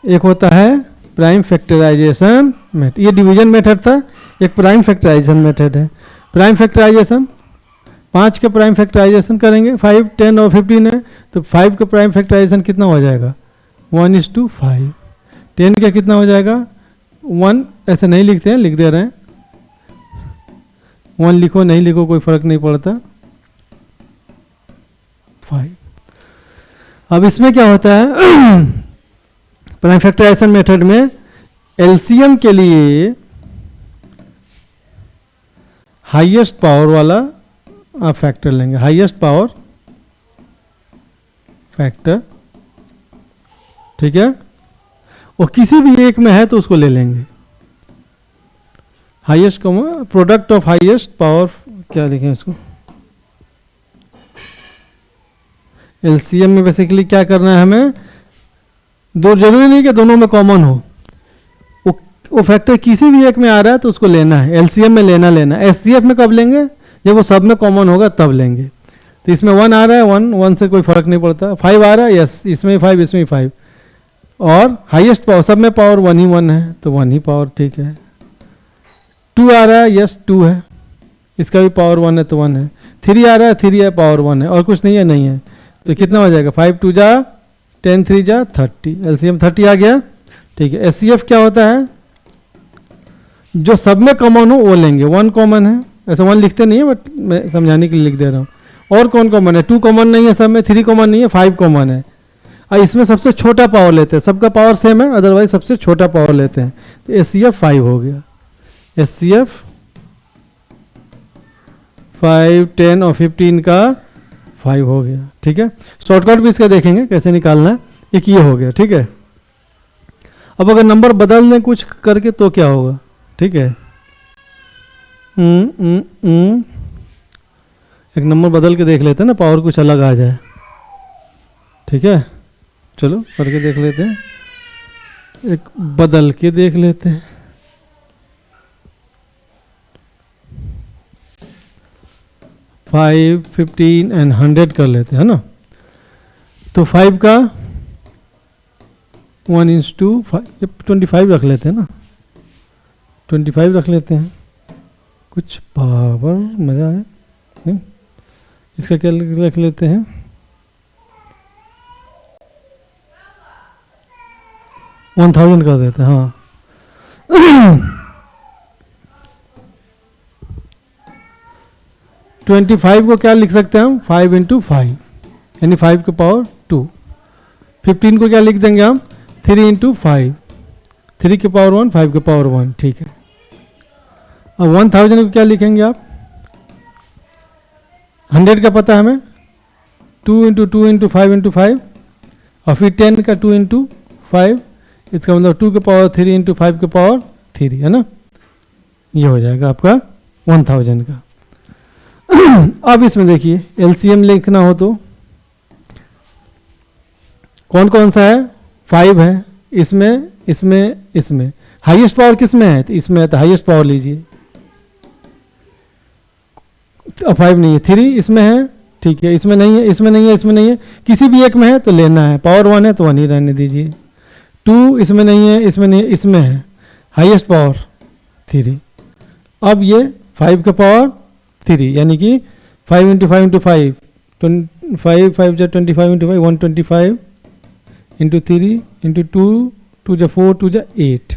एक होता है प्राइम फैक्टराइजेशन मेथड, ये डिवीजन मेथड था, एक प्राइम फैक्टराइजेशन मेथड है। प्राइम फैक्टराइजेशन 5 के प्राइम फैक्टराइजेशन करेंगे, 5 10 और 15 है, तो 5 का प्राइम फैक्टराइजेशन कितना हो जाएगा, 1:5। 10 का कितना हो जाएगा, 1 ऐसे नहीं लिखते हैं, लिख दे रहे हैं, 1 लिखो नहीं लिखो कोई फर्क नहीं पड़ता, 5। अब इसमें क्या होता है, प्राइम फैक्टराइजेशन मेथड में एलसीएम के लिए हाईएस्ट पावर वाला आप फैक्टर लेंगे, हाईएस्ट पावर फैक्टर। ठीक है, और किसी भी एक में है तो उसको ले लेंगे, highest product of highest power, क्या लिखें इसको, एलसीएम में बेसिकली क्या करना है हमें, दो जरूरी नहीं कि दोनों में कॉमन हो, वो फैक्टर किसी भी एक में आ रहा है तो उसको लेना है, एलसीएम में लेना। एचसीएफ में कब लेंगे, जब वो सब में कॉमन होगा तब लेंगे। तो इसमें 1 आ रहा है, 1 से कोई फर्क नहीं पड़ता। 5 आ रहा है, यस, इसमें 5, इसमें 5, और हाईएस्ट पावर, सब में पावर 1 ही 1 है तो 1 ही पावर, ठीक है। 2 आ रहा है, यस 2 है, इसका भी पावर 1 है तो 1 है। 3 आ रहा है, 3 है, पावर 1 है, और कुछ नहीं है, नहीं है, तो कितना हो जाएगा, 5 2 जा 10, 3 जा 30, एलसीएम 30 आ गया, ठीक है। एचसीएफ क्या होता है, जो सब में कॉमन हो वो लेंगे। 1 कॉमन है, ऐसा 1 लिखते नहीं है, बट मैं समझाने के लिए लिख दे रहा हूँ। और कौन कॉमन है, 2 कॉमन नहीं है सब में, 3 कॉमन नहीं है, 5 कॉमन है। और इसमें सबसे छोटा पावर लेते हैं, सबका पावर सेम है, अदरवाइज सबसे छोटा पावर लेते हैं, तो एचसीएफ 5 हो गया। एचसीएफ 5, 10 और 15 का 5 हो गया, ठीक है। शॉर्टकट भी इसका देखेंगे कैसे निकालना है, एक ये हो गया, ठीक है। अब अगर नंबर बदल दें कुछ करके तो क्या होगा, ठीक है। एक नंबर बदल के देख लेते हैं ना, पावर कुछ अलग आ जाए, ठीक है। चलो करके देख लेते हैं, एक बदल के देख लेते हैं। फाइव, 15 एंड 100 कर लेते हैं ना। तो 5 का 1:5, 25 रख लेते हैं ना, 25 रख लेते हैं, कुछ पावर मज़ा है। इसका क्या रख लेते हैं, 1000 कर देते हैं, हाँ। 25 को क्या लिख सकते हैं हम, 5 × 5 यानी 5 की पावर 2। 15 को क्या लिख देंगे हम, 3 × 5, 3 की पावर 1, 5 की पावर 1, ठीक है। अब 1000 को क्या लिखेंगे आप, 100 का पता है हमें, 2 × 2 × 5 × 5, और फिर 10 का 2 × 5, इसका मतलब 2 की पावर 3 × 5 की पावर 3, है ना। ये हो जाएगा आपका 1000 का। अब इसमें देखिए एलसीएम लिखना हो तो कौन कौन सा है, 5 है, इसमें इसमें इसमें, हाईएस्ट पावर किस में है, तो इसमें है, तो हाईएस्ट पावर लीजिए। 5 नहीं है, 3 इसमें है, ठीक है, इसमें नहीं है, इसमें नहीं है, इसमें नहीं है, किसी भी एक में है तो लेना है। पावर 1 है तो 1 ही रहने दीजिए। 2 इसमें नहीं है, इसमें नहीं है, इसमें है, हाईएस्ट पावर 3। अब ये 5 का पावर 3 यानी कि 5 × 5 × 5, 5 5 जा 25 × 5, 125 × 3 × 2, 2 जा 4, 2 जा 8।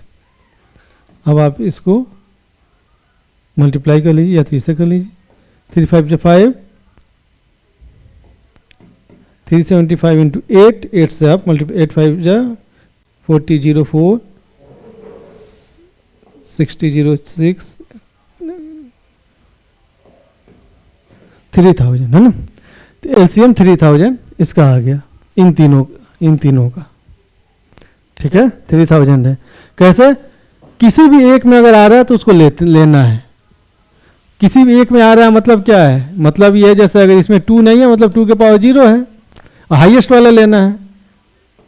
अब आप इसको मल्टीप्लाई कर लीजिए या 3 से कर लीजिए। 3 5 जा 5, 375 × 8, 8 से आप मल्टीप्लाई, 8 5 जा 40 0 4, 60 0 6, 3000 है ना। तो एलसीएम 3000 इसका आ गया, इन तीनों का, ठीक है। 3000 है, कैसे, किसी भी एक में अगर आ रहा है तो उसको लेना है। किसी भी एक में आ रहा है मतलब क्या है, मतलब ये है जैसे अगर इसमें 2 नहीं है मतलब 2 के पावर 0 है, और हाईएस्ट वाला लेना है,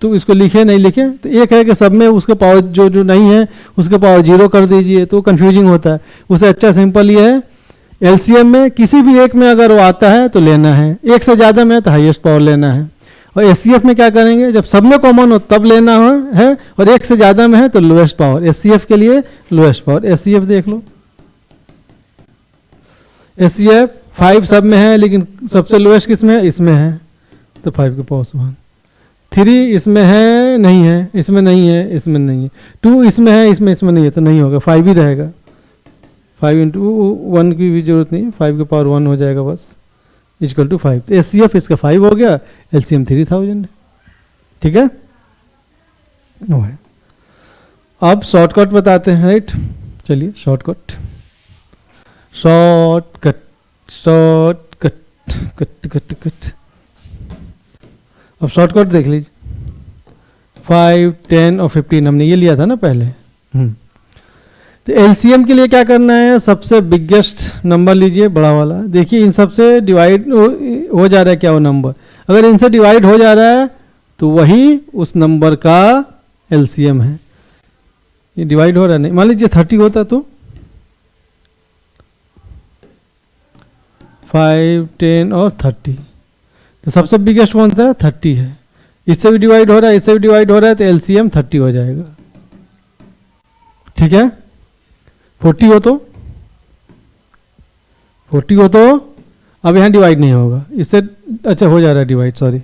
तो इसको लिखे नहीं लिखे, तो एक है कि सब में उसके पावर जो नहीं है उसके पावर 0 कर दीजिए, तो कंफ्यूजिंग होता है। उससे अच्छा सिंपल ये है, एलसीएम में किसी भी एक में अगर वो आता है तो लेना है, एक से ज़्यादा में तो हाईएस्ट पावर लेना है। और एचसीएफ में क्या करेंगे, जब सब में कॉमन हो तब लेना है, और एक से ज़्यादा में है तो लोएस्ट पावर, एचसीएफ के लिए लोएस्ट पावर। एचसीएफ देख लो, एचसीएफ 5 सब में है, लेकिन सबसे लोएस्ट किस में है, इसमें है, तो 5 के पावर 1। 3 इसमें है, नहीं है, इसमें नहीं है, इसमें नहीं है। 2 इसमें है, इसमें नहीं है, तो नहीं होगा, 5 ही रहेगा। 5 × 1 की भी जरूरत नहीं, 5 के पावर 1 हो जाएगा बस, इक्वल टू 5। तो एचसीएफ इसका 5 हो गया, एलसीएम 3000, ठीक है। नो है। अब शॉर्टकट बताते हैं, राइट। चलिए शॉर्टकट कट। अब शॉर्टकट देख लीजिए, 5 10 और 15 हमने ये लिया था ना पहले। तो एलसीएम के लिए क्या करना है, सबसे बिगेस्ट नंबर लीजिए, बड़ा वाला। देखिए इन सबसे डिवाइड हो जा रहा है क्या वो नंबर, अगर इनसे डिवाइड हो जा रहा है तो वही उस नंबर का एलसीएम है। ये डिवाइड हो रहा नहीं, मान लीजिए 30 होता तो 5 10 और 30, तो सबसे बिगेस्ट कौन सा है? 30 है। इससे भी डिवाइड हो रहा है, इससे भी डिवाइड हो रहा है, तो एलसीएम 30 हो जाएगा। ठीक है, 40 हो तो 40 हो तो अब यहाँ डिवाइड नहीं होगा, इससे अच्छा हो जा रहा है डिवाइड, सॉरी।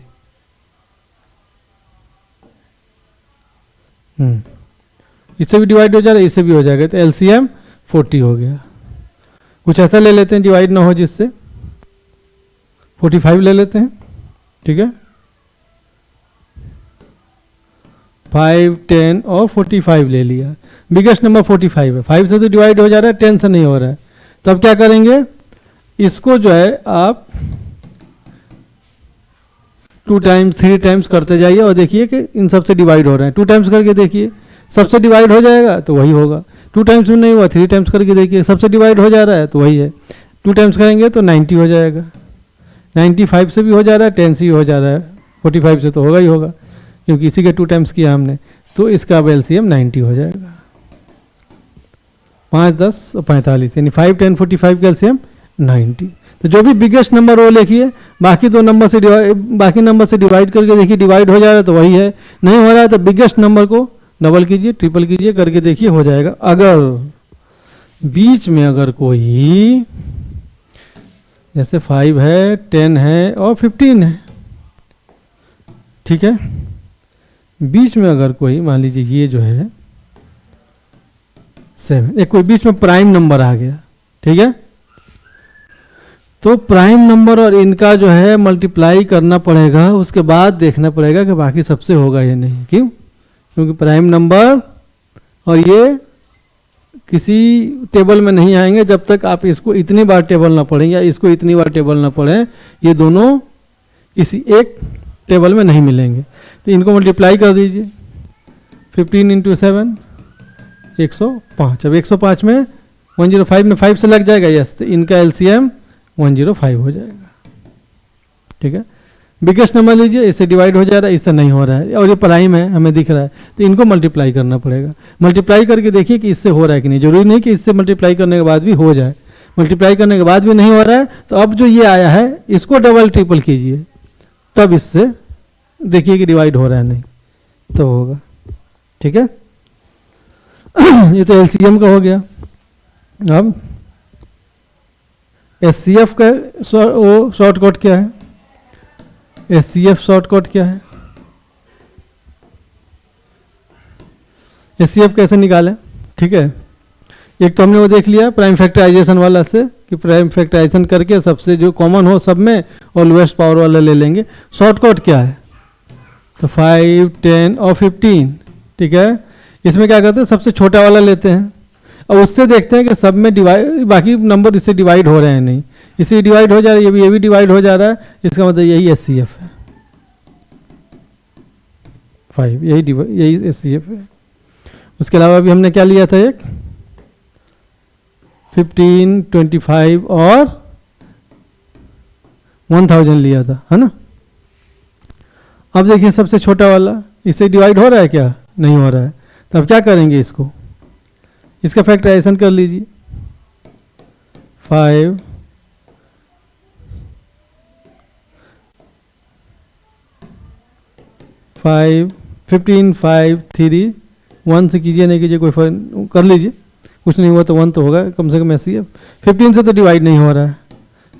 इससे भी डिवाइड हो जा रहा है, इससे भी हो जाएगा, तो एलसीएम 40 हो गया। कुछ ऐसा ले लेते हैं डिवाइड ना हो जिससे, 45 ले लेते हैं। ठीक है, 5, 10 और 45 ले लिया। बिगेस्ट नंबर 45 है, 5 से तो डिवाइड हो जा रहा है, 10 से नहीं हो रहा है। तब क्या करेंगे, इसको जो है आप 2 टाइम्स 3 टाइम्स करते जाइए और देखिए कि इन सबसे डिवाइड हो रहे हैं। 2 टाइम्स करके देखिए, सबसे डिवाइड हो जाएगा तो वही होगा। 2 टाइम्स भी नहीं हुआ, 3 टाइम्स करके देखिए, सबसे डिवाइड हो जा रहा है तो वही है। 2 टाइम्स करेंगे तो 90 हो जाएगा। 95 से भी हो जा रहा है, 10 से भी हो जा रहा है, 45 से तो होगा ही होगा, क्योंकि इसी के 2 टाइम्स किया हमने। तो इसका अब एलसीएम 90 हो जाएगा। 5, 10 और 45, यानी 5, 10, 45 का एलसीएम 90। तो जो भी बिगेस्ट नंबर वो लिखिए, बाकी दो नंबर से डिवाइड करके देखिए, डिवाइड हो जा रहा है तो वही है, नहीं हो रहा है तो बिगेस्ट नंबर को डबल कीजिए, ट्रिपल कीजिए, करके देखिए हो जाएगा। अगर बीच में अगर कोई जैसे 5 है, 10 है और 15 है, ठीक है, बीच में अगर कोई मान लीजिए ये जो है 7, एक कोई बीच में प्राइम नंबर आ गया, ठीक है, तो प्राइम नंबर और इनका जो है मल्टीप्लाई करना पड़ेगा, उसके बाद देखना पड़ेगा कि बाकी सबसे होगा या नहीं। क्यों? क्योंकि प्राइम नंबर और ये किसी टेबल में नहीं आएंगे जब तक आप इसको इतनी बार टेबल ना पढ़ें या इसको इतनी बार टेबल ना पढ़ें, ये दोनों किसी एक टेबल में नहीं मिलेंगे। तो इनको मल्टीप्लाई कर दीजिए, 15 × 7 105। अब 105 में 105 में 5 से लग जाएगा, यस, तो इनका एलसीएम 105 हो जाएगा। ठीक है, बिगेस्ट नंबर लीजिए, इससे डिवाइड हो जा रहा है, इससे नहीं हो रहा है, और ये प्राइम है हमें दिख रहा है, तो इनको मल्टीप्लाई करना पड़ेगा। मल्टीप्लाई करके देखिए कि इससे हो रहा है कि नहीं। जरूरी नहीं कि इससे मल्टीप्लाई करने के बाद भी हो जाए, मल्टीप्लाई करने के बाद भी नहीं हो रहा है तो अब जो ये आया है इसको डबल ट्रिपल कीजिए, तब इससे देखिए कि डिवाइड हो रहा है, नहीं तो होगा। ठीक है, ये तो एलसीएम का हो गया। अब एचसीएफ का शॉर्टकट क्या है? एचसीएफ शॉर्टकट क्या है? एचसीएफ कैसे निकालें? ठीक है, एक तो हमने वो देख लिया प्राइम फैक्टराइजेशन वाला से, कि प्राइम फैक्टराइजेशन करके सबसे जो कॉमन हो सब में और लोएस्ट पावर वाला ले लेंगे। शॉर्टकट क्या है? तो 5, 10 और 15। ठीक है, इसमें क्या करते हैं, सबसे छोटा वाला लेते हैं और उससे देखते हैं कि सब में डिवाइड, बाकी नंबर इससे डिवाइड हो रहे हैं नहीं, इससे डिवाइड हो जा रहा है, ये भी डिवाइड हो जा रहा है, इसका मतलब यही एचसीएफ है, 5, यही एचसीएफ है। उसके अलावा भी हमने क्या लिया था, एक 15, 25 और 1000 लिया था, है ना। अब देखिए सबसे छोटा वाला, इससे डिवाइड हो रहा है क्या? नहीं हो रहा है, तब क्या करेंगे, इसको इसका फैक्टराइजेशन कर लीजिए। 5, 15, 5, 3, 1 से कीजिए, नहीं कीजिए कोई फर्क, कर लीजिए, कुछ नहीं हुआ तो 1 तो होगा कम से कम एचसीएफ। 15 से तो डिवाइड नहीं हो रहा है,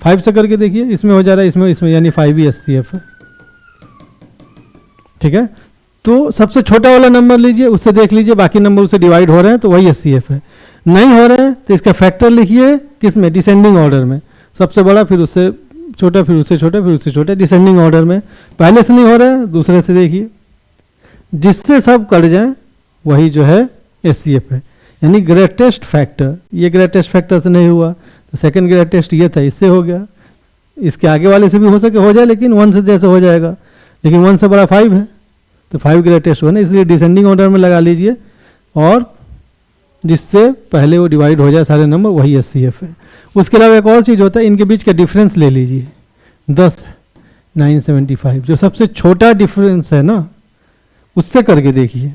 5 से करके देखिए, इसमें हो जा रहा है, इसमें यानी 5 ही एचसीएफ है। ठीक है, तो सबसे छोटा वाला नंबर लीजिए, उससे देख लीजिए बाकी नंबर उससे डिवाइड हो रहे हैं तो वही एचसीएफ है। नहीं हो रहे हैं तो इसका फैक्टर लिखिए, किस में? डिसेंडिंग ऑर्डर में, सबसे बड़ा फिर उससे छोटा, फिर उससे छोटा, फिर उससे छोटा, डिसेंडिंग ऑर्डर में। पहले से नहीं हो रहा है, दूसरे से देखिए, जिससे सब कट जाए वही जो है एचसीएफ है, यानी ग्रेटेस्ट फैक्टर। ये ग्रेटेस्ट फैक्टर से नहीं हुआ तो सेकंड ग्रेटेस्ट ये था, इससे हो गया। इसके आगे वाले से भी हो सके हो जाए, लेकिन 1 से जैसे हो जाएगा, लेकिन 1 से बड़ा 5 है तो 5 ग्रेटेस्ट हुआ ना, इसलिए डिसेंडिंग ऑर्डर में लगा लीजिए, और जिससे पहले वो डिवाइड हो जाए सारे नंबर वही एचसीएफ है। उसके अलावा एक और चीज़ होता है, इनके बीच का डिफरेंस ले लीजिए, 10, 975, जो सबसे छोटा डिफरेंस है ना उससे करके देखिए,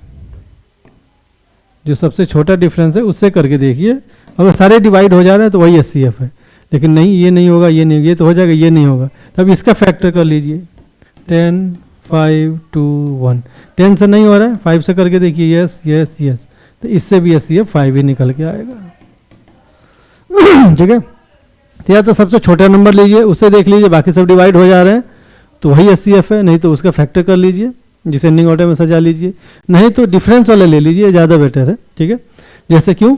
जो सबसे छोटा डिफरेंस है उससे करके देखिए, अगर सारे डिवाइड हो जा रहे हैं तो वही एचसीएफ है। लेकिन नहीं, ये नहीं होगा, ये नहीं, ये तो हो जाएगा, ये नहीं होगा, तब इसका फैक्टर कर लीजिए, 10 5 2 1। 10 से नहीं हो रहा है, 5 से करके देखिए, यस यस यस, तो इससे भी SCF 5 ही निकल के आएगा। ठीक है, तो या तो सबसे छोटा नंबर लीजिए, उससे देख लीजिए बाकी सब डिवाइड हो जा रहे हैं तो वही SCF है, नहीं तो उसका फैक्टर कर लीजिए, डिसेंडिंग ऑर्डर में सजा लीजिए, नहीं तो डिफरेंस वाले ले लीजिए, ज़्यादा बेटर है। ठीक है, जैसे क्यों,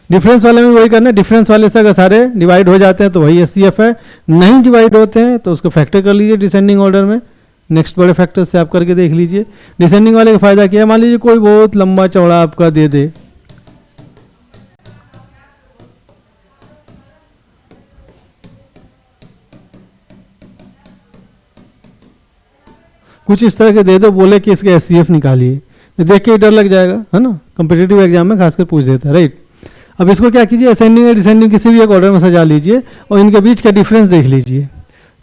डिफरेंस वाले में वही करना है, डिफरेंस वाले से अगर सारे डिवाइड हो जाते हैं तो वही SCF है, नहीं डिवाइड होते हैं तो उसको फैक्टर कर लीजिए डिसेंडिंग ऑर्डर में, नेक्स्ट बड़े फैक्टर से आप करके देख लीजिए। डिसेंडिंग वाले का फायदा क्या है, मान लीजिए कोई बहुत लंबा चौड़ा आपका दे दे, कुछ इस तरह के दे दो, बोले कि इसके SCF निकालिए, तो देख के डर लग जाएगा, है ना, कंपिटिटिव एग्जाम में खासकर पूछ देता है, राइट। अब इसको क्या कीजिए, असेंडिंग या डिसेंडिंग किसी भी एक ऑर्डर में सजा लीजिए और इनके बीच का डिफरेंस देख लीजिए,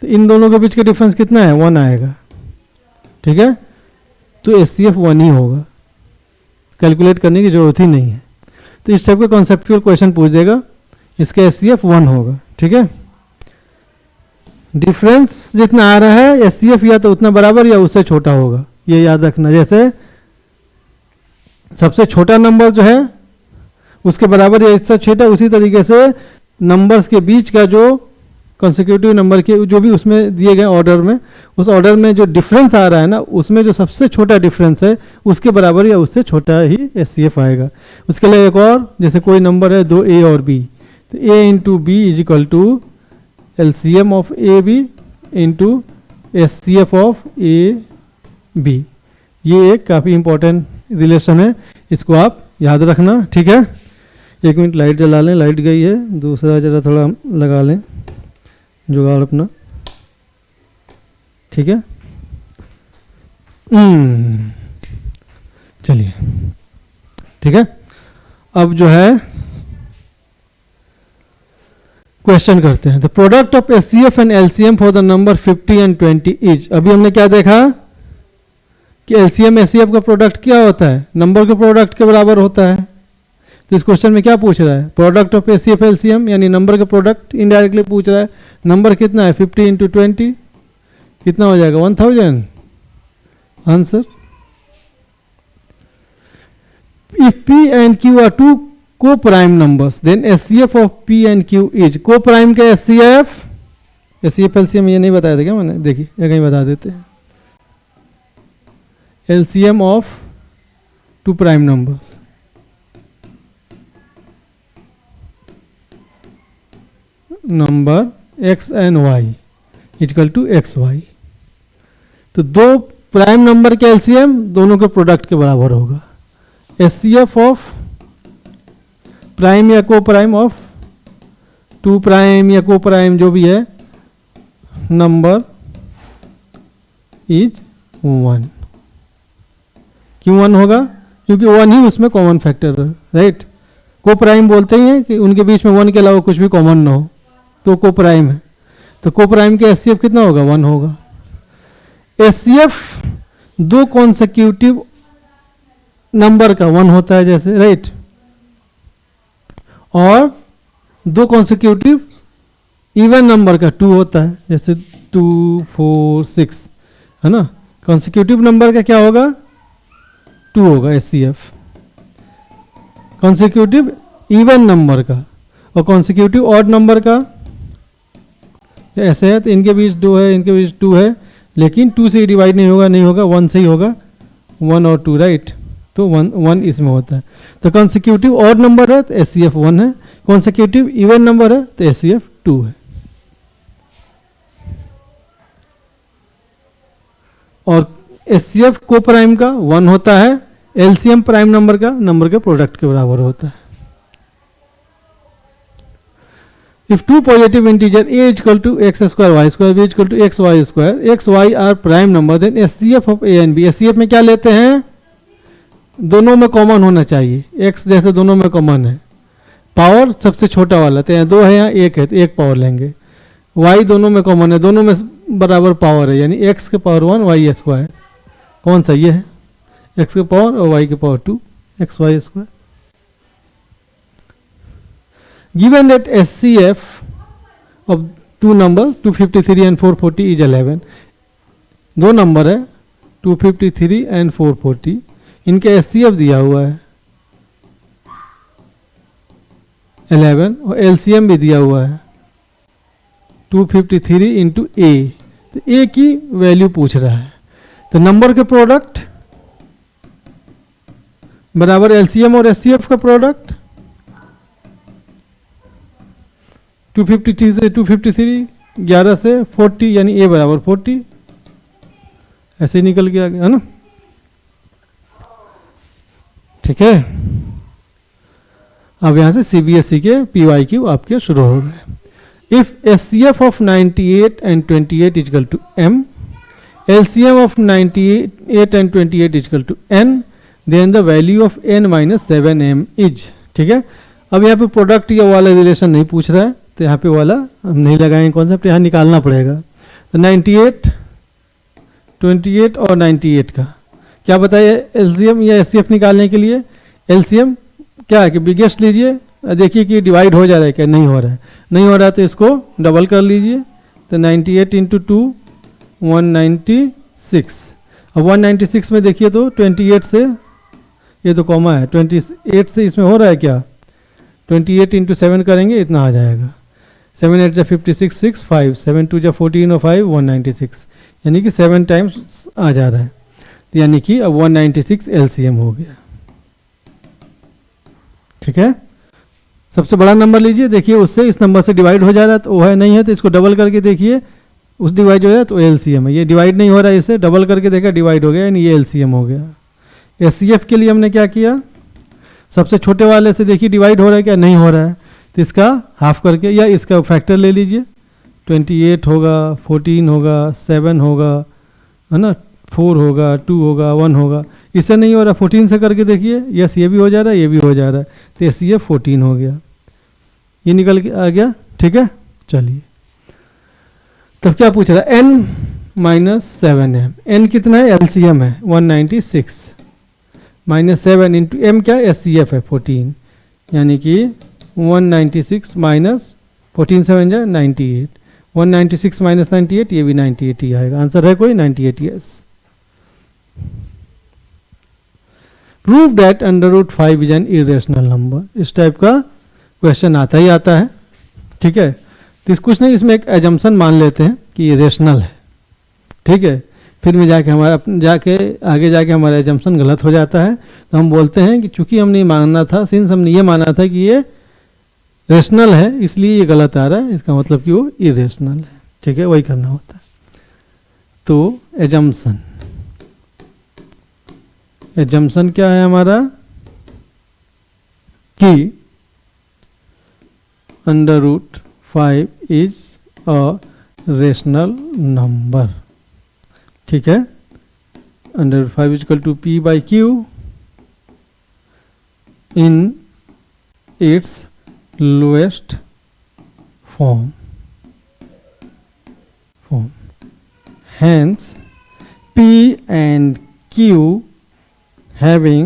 तो इन दोनों के बीच का डिफरेंस कितना है, 1 आएगा। ठीक है, तो SCF 1 ही होगा, कैलकुलेट करने की जरूरत ही नहीं है। तो इस टाइप का कॉन्सेप्चुअल क्वेश्चन पूछ देगा, इसका SCF 1 होगा। ठीक है, डिफरेंस जितना आ रहा है SCF या तो उतना बराबर या उससे छोटा होगा, ये याद रखना। जैसे सबसे छोटा नंबर जो है उसके बराबर या इससे छोटा, उसी तरीके से नंबर्स के बीच का जो कंसेक्यूटिव नंबर के जो भी उसमें दिए गए ऑर्डर में, उस ऑर्डर में जो डिफरेंस आ रहा है ना, उसमें जो सबसे छोटा डिफरेंस है उसके बराबर या उससे छोटा ही SCF आएगा। उसके लिए एक और, जैसे कोई नंबर है 2A और B, तो A into B is equal to LCM of AB into SCF of AB। ये एक काफ़ी इंपॉर्टेंट रिलेशन है, इसको आप याद रखना। ठीक है, 1 मिनट लाइट जला लें, लाइट गई है, दूसरा जरा थोड़ा लगा लें जुगाड़ अपना। ठीक है, चलिए, ठीक है, अब जो है क्वेश्चन करते हैं। The product of SCF and LCM for the number 50 and 20 is. अभी हमने क्या देखा कि LCM SCF का प्रोडक्ट क्या होता है, नंबर के प्रोडक्ट के बराबर होता है। तो इस क्वेश्चन में क्या पूछ रहा है, प्रोडक्ट ऑफ SCF LCM यानी नंबर का प्रोडक्ट इनडायरेक्टली पूछ रहा है। नंबर कितना है, 50 इंटू 20 कितना हो जाएगा, 1000। Answer, if P and Q are two co-prime numbers then SCF of P and Q is, co-prime का SCF LCM ये नहीं बताया था क्या मैंने, देखिए ये कहीं बता देते हैं। LCM of two prime numbers, number X and Y equal to XY। तो दो प्राइम नंबर के LCM दोनों के प्रोडक्ट के बराबर होगा। SCF ऑफ प्राइम या को प्राइम ऑफ टू प्राइम या को प्राइम जो भी है नंबर इज 1। क्यों 1 होगा, क्योंकि 1 ही उसमें कॉमन फैक्टर है, राइट। को प्राइम बोलते ही हैं कि उनके बीच में 1 के अलावा कुछ भी कॉमन ना हो, तो को प्राइम है। तो को प्राइम के SCF कितना होगा, 1 होगा। SCF दो कॉन्सेक्यूटिव नंबर का 1 होता है जैसे, राइट, और दो कॉन्सेक्यूटिव इवन नंबर का 2 होता है, जैसे 2 4 6, है ना। कॉन्सेक्यूटिव नंबर का क्या होगा, 2 होगा SCF, कॉन्सेक्यूटिव इवन नंबर का। और कॉन्सेक्यूटिव ऑड नंबर का ऐसे है, तो इनके बीच 2 है, इनके बीच 2 है, लेकिन 2 से डिवाइड नहीं होगा, 1 से ही होगा, 1 और 2, राइट। तो 1 इसमें होता है। तो कॉन्सेक्यूटिव ऑड नंबर है तो SCF 1 है, कॉन्सेक्यूटिव इवन नंबर है तो SCF 2 है। और SCF को प्राइम का 1 होता है, LCM प्राइम नंबर का नंबर के प्रोडक्ट के बराबर होता है। If two positive integer a is equal to x square y square b is equal to x y square, x y are prime number, then SCF of a and b। SCF में क्या लेते हैं, दोनों में common होना चाहिए, x जैसे दोनों में कॉमन है, पावर सबसे छोटा वाला, तो यहाँ 2 है यहाँ 1 है तो 1 पावर लेंगे। y दोनों में कॉमन है, दोनों में बराबर पावर है, यानी x के पावर 1 y स्क्वायर, कौन सा ये है, x के पावर और y के power 2 x y square. Given that SCF of two numbers 253 and 440 is 11, दो नंबर है 253 एंड 440, इनके एचसीएफ दिया हुआ है 11 और एलसीएम भी दिया हुआ है 253 इंटू ए, तो ए की वैल्यू पूछ रहा है। तो नंबर के प्रोडक्ट बराबर एलसीएम और एचसीएफ का प्रोडक्ट, 253 से 253, 11 से 40 यानी ए बराबर 40, ऐसे ही निकल के आ गया है ना। ठीक है, अब यहां से सीबीएसई के पीवाईक्यू आपके शुरू हो गए। If HCF of 98 and 28 equal to M, LCM of 98 and 28 equal to N, then the value of n minus 7m is. ठीक है, अब यहाँ पे प्रोडक्ट या वाला रिलेशन नहीं पूछ रहा है, तो यहाँ पे वाला हम नहीं लगाएंगे कॉन्सेप्ट, यहाँ निकालना पड़ेगा। तो 98, 28 और 98 का क्या बताइए एलसीएम या एचसीएफ निकालने के लिए। एलसीएम क्या है कि बिगेस्ट लीजिए, देखिए कि डिवाइड हो जा रहा है क्या, नहीं हो रहा है, नहीं हो रहा है तो इसको डबल कर लीजिए। तो 98 इंटू 2 196। अब 196 में देखिए तो 28 से, ये तो कॉमा है, 28 से इसमें हो रहा है क्या, 28 इंटू 7 करेंगे इतना आ जाएगा, 7 8 जा 56 6 5 7 2 जा 14 और 5 196, यानी कि 7 टाइम्स आ जा रहा है। तो यानी कि अब 196 एलसीएम हो गया। ठीक है, सबसे बड़ा नंबर लीजिए, देखिए उससे इस नंबर से डिवाइड हो जा रहा है, तो वो है नहीं है तो इसको डबल करके देखिए, उस डिवाइड हो रहा है तो एलसीएम है। ये डिवाइड नहीं हो रहा है, इससे डबल करके देखा डिवाइड हो गया, यानी ये एलसीएम हो गया। एचसीएफ के लिए हमने क्या किया, सबसे छोटे वाले से देखिए डिवाइड हो रहा है क्या, नहीं हो रहा है, तो इसका हाफ करके या इसका फैक्टर ले लीजिए, 28 होगा, 14 होगा, 7 होगा, है ना, 4 होगा, 2 होगा, 1 होगा, इससे नहीं हो रहा, 14 से करके देखिए, यस ये भी हो जा रहा है, ये भी हो जा रहा है, तो एचसीएफ 14 हो गया, ये निकल के आ गया। ठीक है, चलिए तब क्या पूछ रहा है, n माइनस 7m, n कितना है, एलसीएम है 196, माइनस 7 इंटू एम क्या है, एचसीएफ है 14, यानी कि 196 माइनस 14 7 जा 98, 196 माइनस 98, ये भी 98 ही आएगा। आंसर है कोई 98, yes. Prove that √5 is an irrational number, इस टाइप का क्वेश्चन आता ही आता है। ठीक है, तो कुछ नहीं, इसमें एक एजम्पशन मान लेते हैं कि ये रेशनल है। ठीक है, फिर में जाके हमारा आगे जाके हमारा एजम्पशन गलत हो जाता है, तो हम बोलते हैं कि चूंकि हमने ये मानना था, सिंस हमने ये माना था कि ये रेशनल है, इसलिए ये गलत आ रहा है, इसका मतलब कि वो इरेशनल है। ठीक है, वही करना होता है। तो एजम्पशन क्या है हमारा, कि √5 इज अ रेशनल नंबर। ठीक है, √5 equal to P by Q in its lowest form. Hence, P and Q having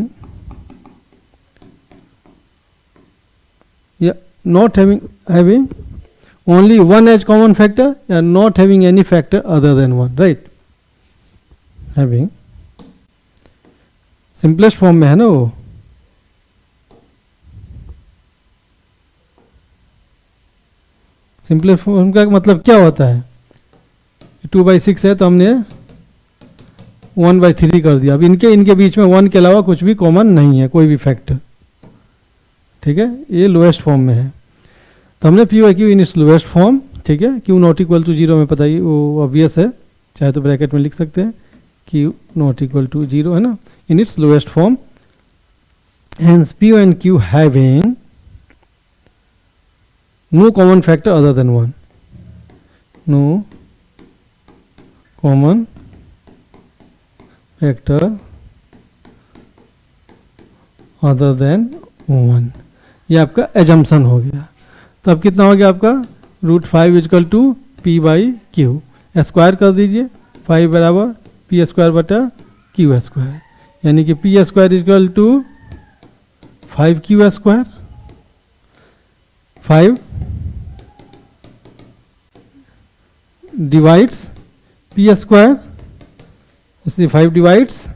not having only one as common factor, and not having any factor other than one, right? Having simplest form में है ना वो, simplest form का मतलब क्या होता है, 2/6 है तो हमने 1/3 कर दिया। अब इनके बीच में 1 के अलावा कुछ भी कॉमन नहीं है, कोई भी फैक्टर। ठीक है, ये लोएस्ट फॉर्म में है, तो हमने P by Q in its lowest form. ठीक है, क्यू नॉट इक्वल टू 0 में पता ही वो ऑब्वियस है, चाहे तो ब्रैकेट में लिख सकते हैं, क्यू नॉट इक्वल टू 0 है ना, इन its lowest form. Hence P and Q having no common factor other than 1, no common factor other than 1, ये आपका एजम्पशन हो गया। तो अब कितना हो गया आपका, √5 equal to P by Q, square कर दीजिए, 5 बराबर P स्क्वायर बटा Q स्क्वायर, यानी कि P square equal to 5Q square, 5 divides P square इसलिए 5 डिवाइड्स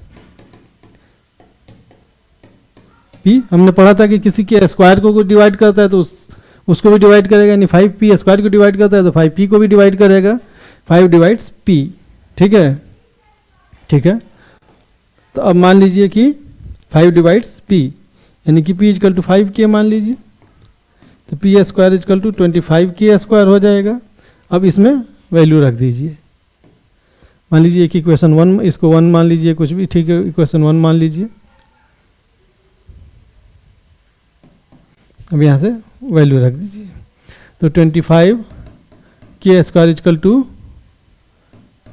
पी। हमने पढ़ा था कि किसी के स्क्वायर को डिवाइड करता है तो उसको भी डिवाइड करेगा, यानी 5p स्क्वायर को डिवाइड करता है तो 5p को भी डिवाइड करेगा। 5 डिवाइड्स p, ठीक है, ठीक है। तो अब मान लीजिए कि 5 डिवाइड्स p, यानी कि p इजकल टू 5k मान लीजिए, तो p square is equal to 25k square हो जाएगा। अब इसमें वैल्यू रख दीजिए, मान लीजिए कि इक्वेशन 1, इसको 1 मान लीजिए, कुछ भी ठीक है, इक्वेशन 1 मान लीजिए। अब यहाँ से वैल्यू रख दीजिए, तो 25k square is equal to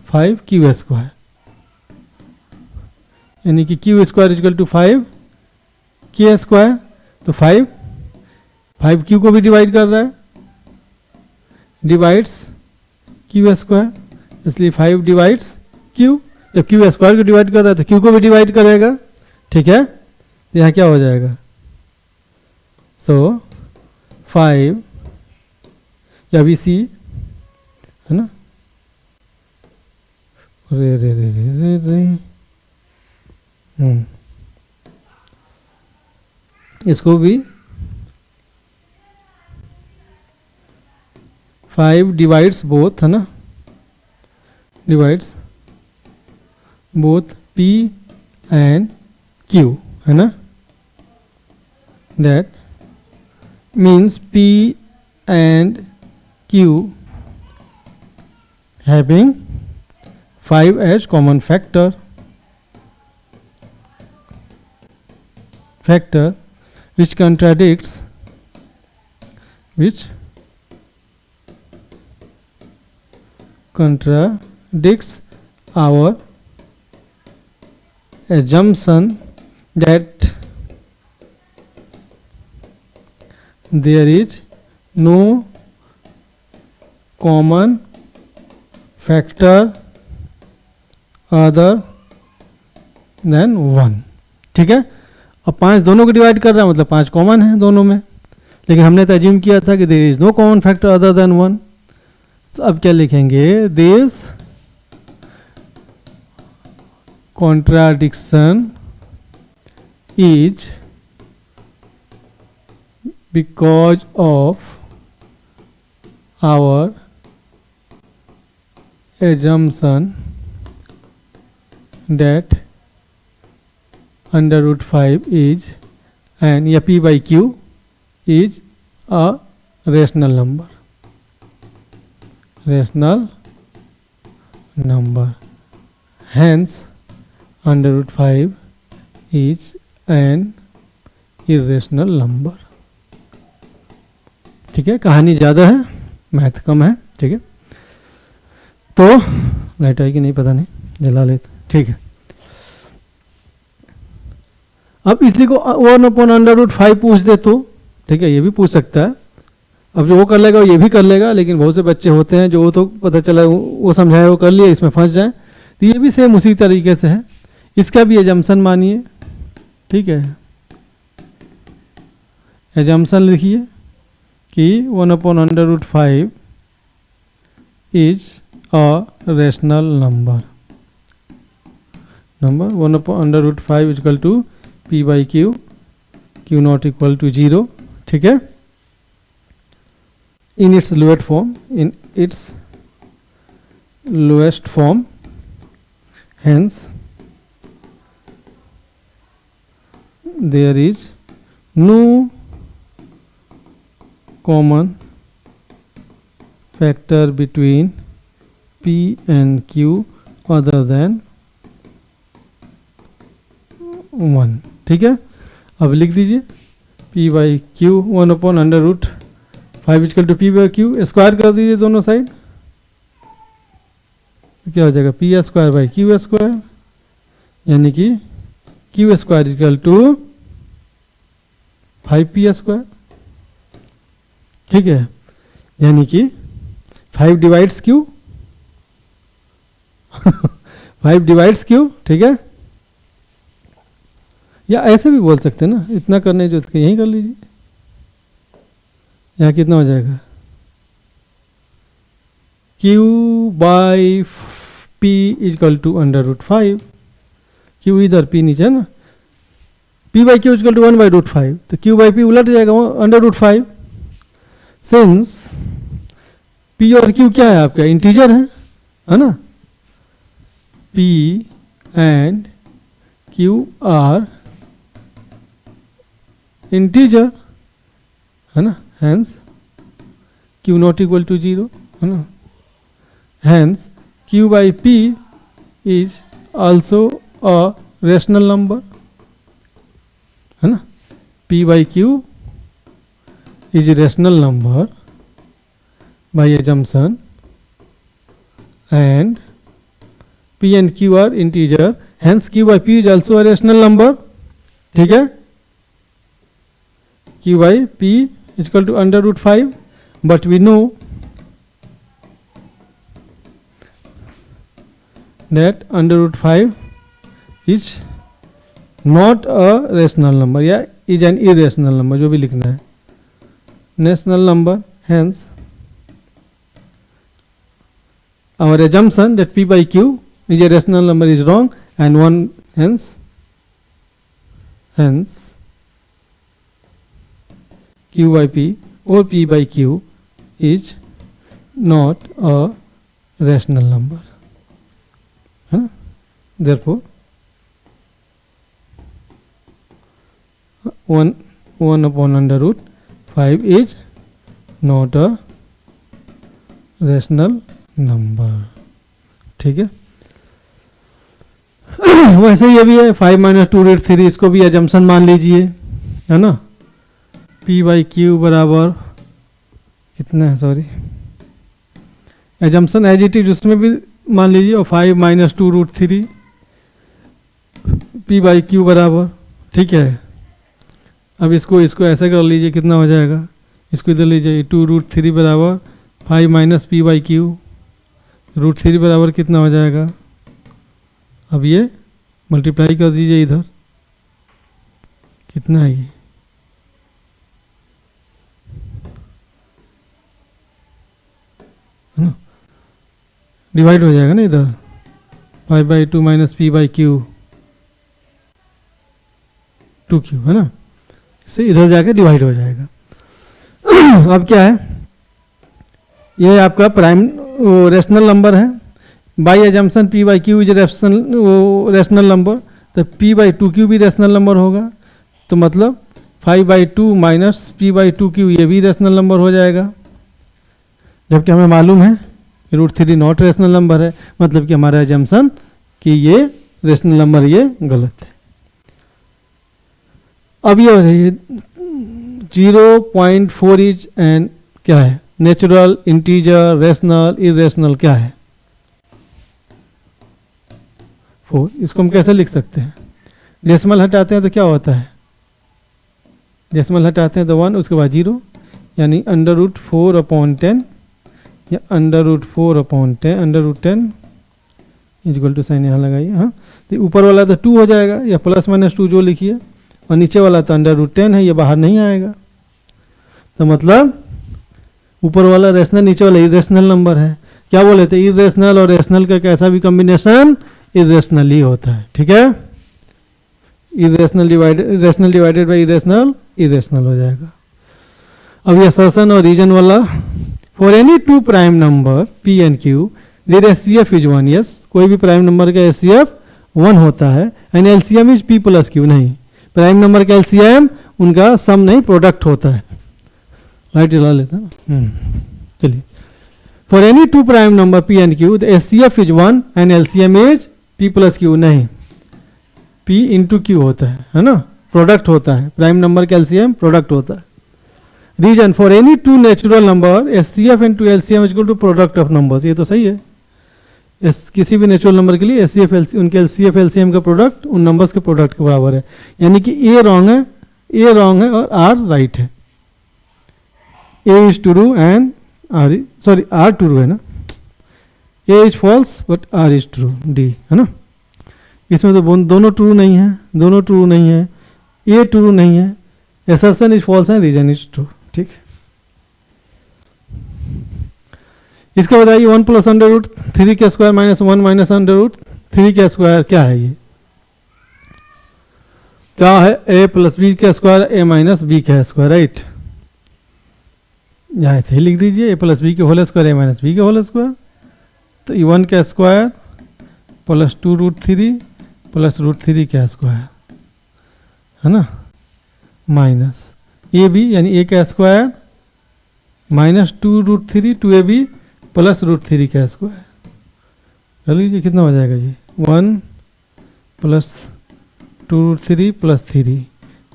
5q square, यानी कि q square is equal to 5k square. तो 5q को भी डिवाइड कर रहा है, डिवाइड्स q स्क्वायर, इसलिए 5 डिवाइड्स q। जब q स्क्वायर को डिवाइड कर रहा है तो q को भी डिवाइड करेगा, ठीक है। तो यहाँ क्या हो जाएगा, सो 5 या भी सी है ना, रे रे रे रे रे रे इसको भी 5 डिवाइड्स बोथ है ना, divides both p and q है ना, that means p and q having 5 as common factor which contradicts our assumption that there is no common factor other than 1, ठीक है। अब 5 दोनों को डिवाइड कर रहा है, मतलब 5 कॉमन है दोनों में, लेकिन हमने तो अज्यूम किया था कि there is no common factor other than 1। तो अब क्या लिखेंगे, this contradiction is because of our assumption that under root 5 is and yeah, p by q is a rational number, hence under root 5 is an irrational number, ठीक है। कहानी ज़्यादा है, math कम है, ठीक है। तो लाइट आई कि नहीं पता नहीं, जला लेते, ठीक है। अब इसलिए को 1/√5 पूछ दे तो ठीक है, ये भी पूछ सकता है। अब जो वो कर लेगा ये भी कर लेगा, लेकिन बहुत से बच्चे होते हैं जो वो तो पता चला वो समझाया वो कर लिए, इसमें फंस जाए। तो ये भी सेम उसी तरीके से है, इसका भी एजम्पशन मानिए, ठीक है। एजम्पशन लिखिए कि 1/√5 is a rational number 1/√5 equal to p by q, q not equal to 0, ठीक है। in its lowest form, hence there is no common factor between p and q other than 1, ठीक है। अब लिख दीजिए p by q 1/√5 equal to p by q, square कर दीजिए दोनों साइड, क्या हो जाएगा p square by q square, यानी कि q square equal to 5p square, ठीक है। यानी कि 5 डिवाइड्स q 5 डिवाइड्स q, ठीक है। या ऐसे भी बोल सकते हैं ना, इतना करने जो यही कर लीजिए, यहाँ कितना हो जाएगा q by p is equal to under root 5, q इधर p नीचे है ना, p by Q is equal to 1 by root 5, तो q बाई p उलट जाएगा अंडर रूट 5। सिंस p और q क्या है आपका, इंटीजर है ना, p and q are integer है ना, hence q not equal to 0 है ना, hence q by p is also a rational number है ना, p by q is rational number by assumption and p and q are integer, hence q by p is also a rational number, ठीक है, q by p is equal to under root 5, but we know that under root 5 is not a rational number या is an irrational number, जो भी लिखना है, rational number, hence our assumption that p by q is a rational number is wrong, and one hence q by p or p by q is not a rational number, है ना, therefore 1 upon under root 5 is not a rational number, ठीक है। वैसे ये भी है 5 minus 2 root 3, इसको भी एजम्पशन मान लीजिए, है ना, p बाई क्यू बराबर कितना है, sorry assumption as it is उसमें भी मान लीजिए, और 5 minus 2 root 3 p by Q बराबर, ठीक है। अब इसको ऐसे कर लीजिए, कितना हो जाएगा, इसको इधर लीजिए, 2 रूट 3 बराबर 5 minus p by Q, root 3 बराबर कितना हो जाएगा, अब ये मल्टीप्लाई कर दीजिए, इधर कितना है, ये ना, डिवाइड हो जाएगा ना इधर, 5 by 2 minus P by Q 2q, है ना, इससे इधर जाके डिवाइड हो जाएगा। अब क्या है, ये आपका प्राइम रेशनल नंबर है, by assumption p by Q is rational number, तो p बाई 2q भी रेशनल नंबर होगा, तो मतलब 5 by 2 minus p by 2q ये भी रेशनल नंबर हो जाएगा, जबकि हमें मालूम है कि रूट 3 नॉट रेशनल नंबर है, मतलब कि हमारा एजम्पशन कि ये रेशनल नंबर ये गलत है। अब ये बताइए 0.4 इज एंड क्या है, नेचुरल, इंटीजर, रेशनल, इरेशनल क्या है, 4, इसको हम कैसे लिख सकते हैं, डेसिमल हटाते हैं तो क्या होता है, डेसिमल हटाते हैं तो 1, उसके बाद 0, यानी अंडर रूट 4 अपॉन 10 या under root 4 upon 10, under root 10 equal to sign यहाँ लगाइए, हाँ, तो ऊपर वाला तो 2 हो जाएगा या प्लस माइनस 2 जो लिखिए, और नीचे वाला तो अंडर रूट 10 है, ये बाहर नहीं आएगा, तो मतलब ऊपर वाला रेशनल, नीचे वाला इरेशनल नंबर है। क्या बोले थे, इरेशनल और रेशनल का कैसा भी कॉम्बिनेशन इरेशनल ही होता है, ठीक है, rational divided by irrational, irrational हो जाएगा। अब ये असर्शन और रीजन वाला, for any two prime number p and q their HCF is 1, yes, कोई भी प्राइम नंबर का एचसीएफ 1 होता है, and LCM is p plus q, नहीं, प्राइम नंबर का एलसीएम उनका सम नहीं, प्रोडक्ट होता है, लाइट जला लेता है, चलिए, for any two prime number p and q the HCF is 1 and LCM is p plus q, नहीं, p इंटू q होता है ना, प्रोडक्ट होता है, प्राइम नंबर का एलसीएम प्रोडक्ट होता है। Reason, for any two natural number HCF into LCM is equal to product of numbers, ये तो सही है, किसी भी नेचुरल नंबर के लिए एचसीएफ उनके एलसीएफ एलसीएम का प्रोडक्ट उन नंबर्स के प्रोडक्ट के बराबर है, यानी कि ए रॉन्ग है और आर राइट है, A is true and R, sorry R true है ना, A is false but R is true, D है ना, इसमें तो दोनों ट्रू नहीं है, दोनों ट्रू नहीं है, ए ट्रू नहीं है, assertion is false and reason is true, ठीक। इसका बताइए 1 प्लस अंडर रूट 3 का square minus 1 minus under root 3 का स्क्वायर क्या है ये? क्या है? ए प्लस बी का स्क्वायर ए माइनस बी का स्क्वायर, राइट। यहाँ ऐसे ही लिख दीजिए, ए प्लस बी के whole square A minus B के होल स्क्वायर। तो ये 1 का square plus 2 root 3 plus root 3 का स्क्वायर, है ना, माइनस ए बी यानी ए का square minus 2 root 3 2ab plus root 3 का स्क्वायर। कर लीजिए कितना हो जाएगा जी? 1 plus 2 root 3 plus 3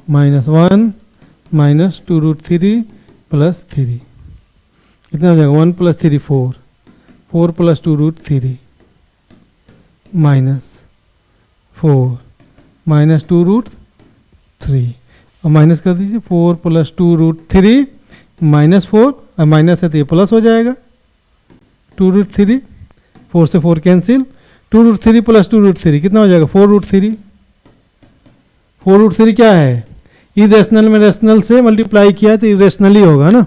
minus 1 minus 2 root 3 plus 3 कितना हो जाएगा? 1 plus 3 4 4 plus 2 root 3 minus 4 minus 2 root 3 और माइनस कर दीजिए 4 प्लस 2 रूट 3 माइनस 4 और माइनस है तो ये प्लस हो जाएगा 2 रूट 3, 4 से 4 कैंसिल, 2 रूट 3 प्लस 2 रूट 3 कितना हो जाएगा? 4 रूट 3। 4 रूट 3 क्या है? इरेशनल में रेशनल से मल्टीप्लाई किया तो इरेशनल ही होगा ना।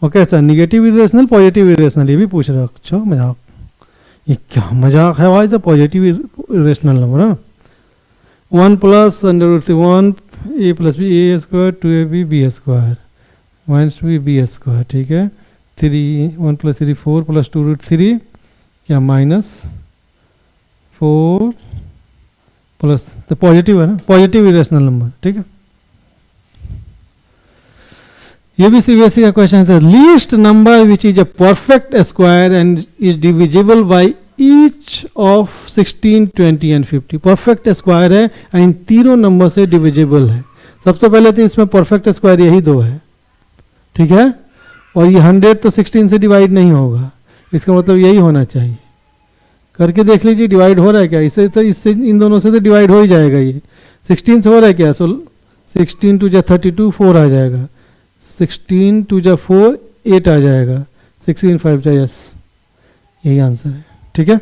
और कैसा? निगेटिव इरेशनल पॉजिटिव इरेशनल, ये भी पूछ रहा। अच्छा मजाक, ये क्या मजाक है भाई? सब पॉजिटिव इरेशनल नंबर है। 1 plus under root 1 A plus B A square 2ab B square minus B square, ठीक है। 1 प्लस 3 4 प्लस 2 रूट 3 क्या माइनस 4 प्लस, तो पॉजिटिव है ना, पॉजिटिव इरेशनल नंबर, ठीक है। ये भी सीबीएसई का क्वेश्चन है। Least number which is a perfect square and is divisible by each of 16 20 and 50। Perfect square है और इन तीनों नंबर से डिविजिबल है। सबसे पहले तो इसमें परफेक्ट स्क्वायर यही दो है, ठीक है। और ये 100 तो 16 से डिवाइड नहीं होगा, इसका मतलब यही होना चाहिए। करके देख लीजिए डिवाइड हो रहा है क्या? इससे तो इससे इन दोनों से तो डिवाइड हो ही जाएगा। ये 16 से हो रहा है क्या? सो 16 टू जा 32 4 आ जाएगा, 16 टू जा 4 8 आ जाएगा, 16 5 जा यस, यही आंसर है, ठीक है।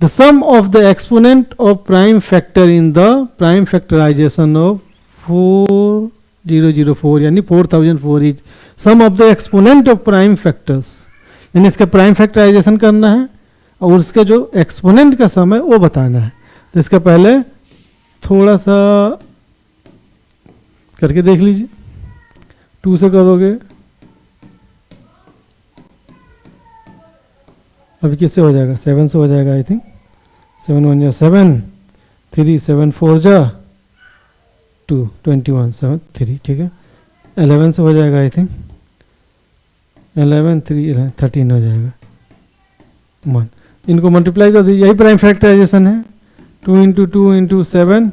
The sum of the exponent of prime factor in the prime factorization of 4004 यानी 4004 is sum of the exponent of prime factors, यानी इसका प्राइम फैक्टराइजेशन करना है और उसके जो एक्सपोनेंट का सम है वो बताना है। तो इसका पहले थोड़ा सा करके देख लीजिए। 2 से करोगे, अभी किससे हो जाएगा? 7 से हो जाएगा आई थिंक। 7 1 जा 7 3 7 4 जा 2 21 7 3, ठीक है। 11 से हो जाएगा आई थिंक, 11 3 11 13 हो जाएगा 1। इनको मल्टीप्लाई कर दीजिए, यही प्राइम फैक्टराइजेशन है। 2 इंटू 2 इंटू 7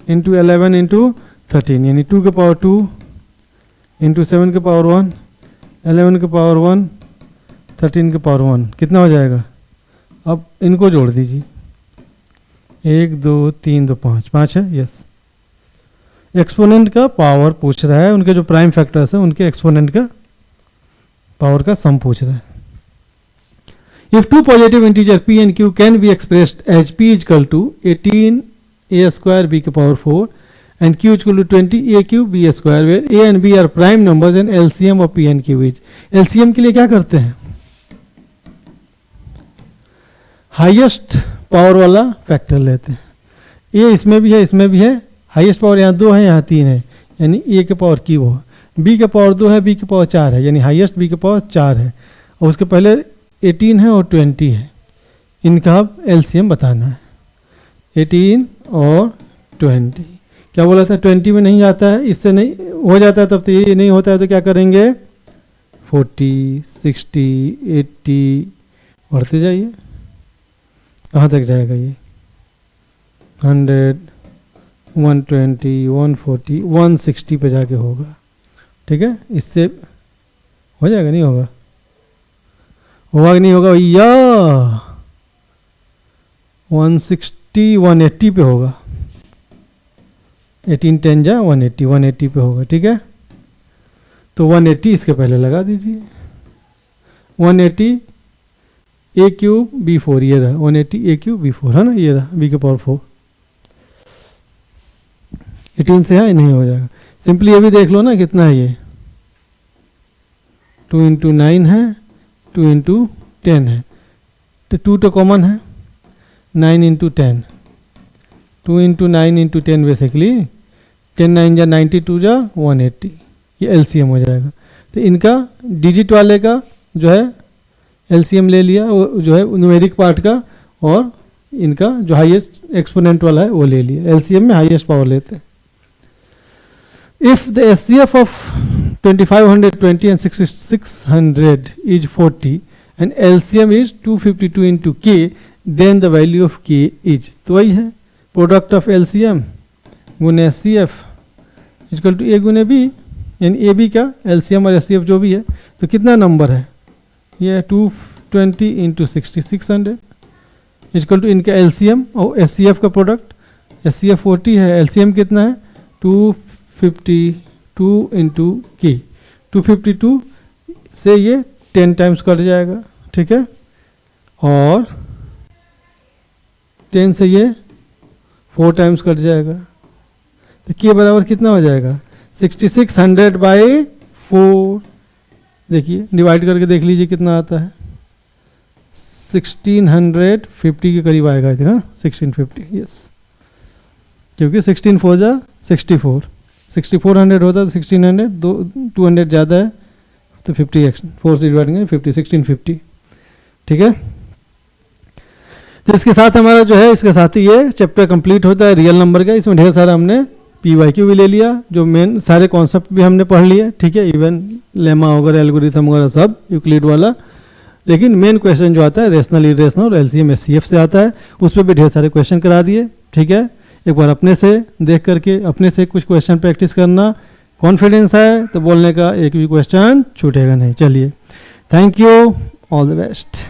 इंटू 11 इंटू 13 यानी 2 के पावर 2 इंटू 7 के पावर 1 11 के पावर 1 13 के पावर 1 कितना हो जाएगा? अब इनको जोड़ दीजिए, 1 2 3 2 5 5 है, यस। एक्सपोनेंट का पावर पूछ रहा है, उनके जो प्राइम फैक्टर्स है उनके एक्सपोनेंट का पावर का सम पूछ रहा है। If two positive integer p and q can be expressed as p equal to 18 a square b के power 4 and q equal to 20 a cube b square where a and b are prime numbers and LCM of p and q is, LCM के लिए क्या करते हैं? Highest power वाला factor लेते हैं। a इसमें भी है इसमें भी है, हाईएस्ट पावर यहाँ 2 है यहाँ 3 है, यानी a के पावर q है, b के पावर 2 है b के पावर 4 है, यानी हाईएस्ट b के पावर 4 है और उसके पहले 18 है और 20 है। इनका अब LCM बताना है, 18 और 20। क्या बोला था? 20 में नहीं जाता है, इससे नहीं हो जाता है तब तो ये नहीं होता है, तो क्या करेंगे? 40 60 80 बढ़ते जाइए, कहाँ तक जाएगा ये? 100 120 140 160 पे जाके होगा, ठीक है। इससे हो जाएगा? नहीं होगा, होगा कि नहीं होगा भैया? 160 180 पे होगा, 18 10 जा 180 180 पे होगा, ठीक है। तो 180 इसके पहले लगा दीजिए, 180 a क्यूब b 4 ये रहा, 180 a क्यूब b 4 है ना, ये रहा b के पावर 4। 18 से है नहीं हो जाएगा। सिंपली ये भी देख लो ना कितना है ये 2 इंटू 9 है, 2 इंटू 10 है, तो 2 तो कॉमन है, 9 इंटू 10, 2 इंटू 9 इंटू 10 बेसिकली 10 9 जा 92 जा 180, ये एलसीएम हो जाएगा। तो इनका डिजिट वाले का जो है एलसीएम ले लिया, वो जो है न्यूमेरिक पार्ट का, और इनका जो हाईएस्ट एक्सपोनेंट वाला है वो ले लिया। एलसीएम में हाईएस्ट पावर लेते हैं। If the HCF of 2520 and 6600 is 40 and LCM is 252 into के, देन द वैल्यू ऑफ के इज, तो वही है प्रोडक्ट ऑफ एलसीएम गुने एचसीएफ इक्वल टू ए गुने बी, यानी ए बी का एलसीएम और एचसीएफ जो भी है, तो कितना नंबर है ये 220 इंटू 6600 इक्वल टू इनका एलसीएम और एचसीएफ का प्रोडक्ट, एचसीएफ 40 है, एलसीएम कितना है 252 इंटू के, 252 से ये 10 टाइम्स कट जाएगा, ठीक है, और 10 से ये 4 टाइम्स कट जाएगा, तो के बराबर कितना हो जाएगा 6600 बाई 4, देखिए डिवाइड करके देख लीजिए कितना आता है, 1650 के करीब आएगा इतना, 1650, यस, क्योंकि 16 4 जा 64, 6400 होता है तो 1600, 200 ज़्यादा है तो 50 एक्शन 4 से डिवाइड करेंगे 50, 1650, ठीक है। तो इसके साथ हमारा जो है, इसके साथ ही ये चैप्टर कंप्लीट होता है रियल नंबर का। इसमें ढेर सारा हमने PYQ भी ले लिया, जो मेन सारे कॉन्सेप्ट भी हमने पढ़ लिए, ठीक है, इवन लेमा वगैरह एल्गोरिथम वगैरह सब यूक्लिड वाला। लेकिन मेन क्वेश्चन जो आता है रेशनल इरेशनल और एलसीएम एचसीएफ से आता है, उस पर भी ढेर सारे क्वेश्चन करा दिए, ठीक है। एक बार अपने से देख करके अपने से कुछ क्वेश्चन प्रैक्टिस करना, कॉन्फिडेंस है तो बोलने का एक भी क्वेश्चन छूटेगा नहीं। चलिए, thank you, all the best.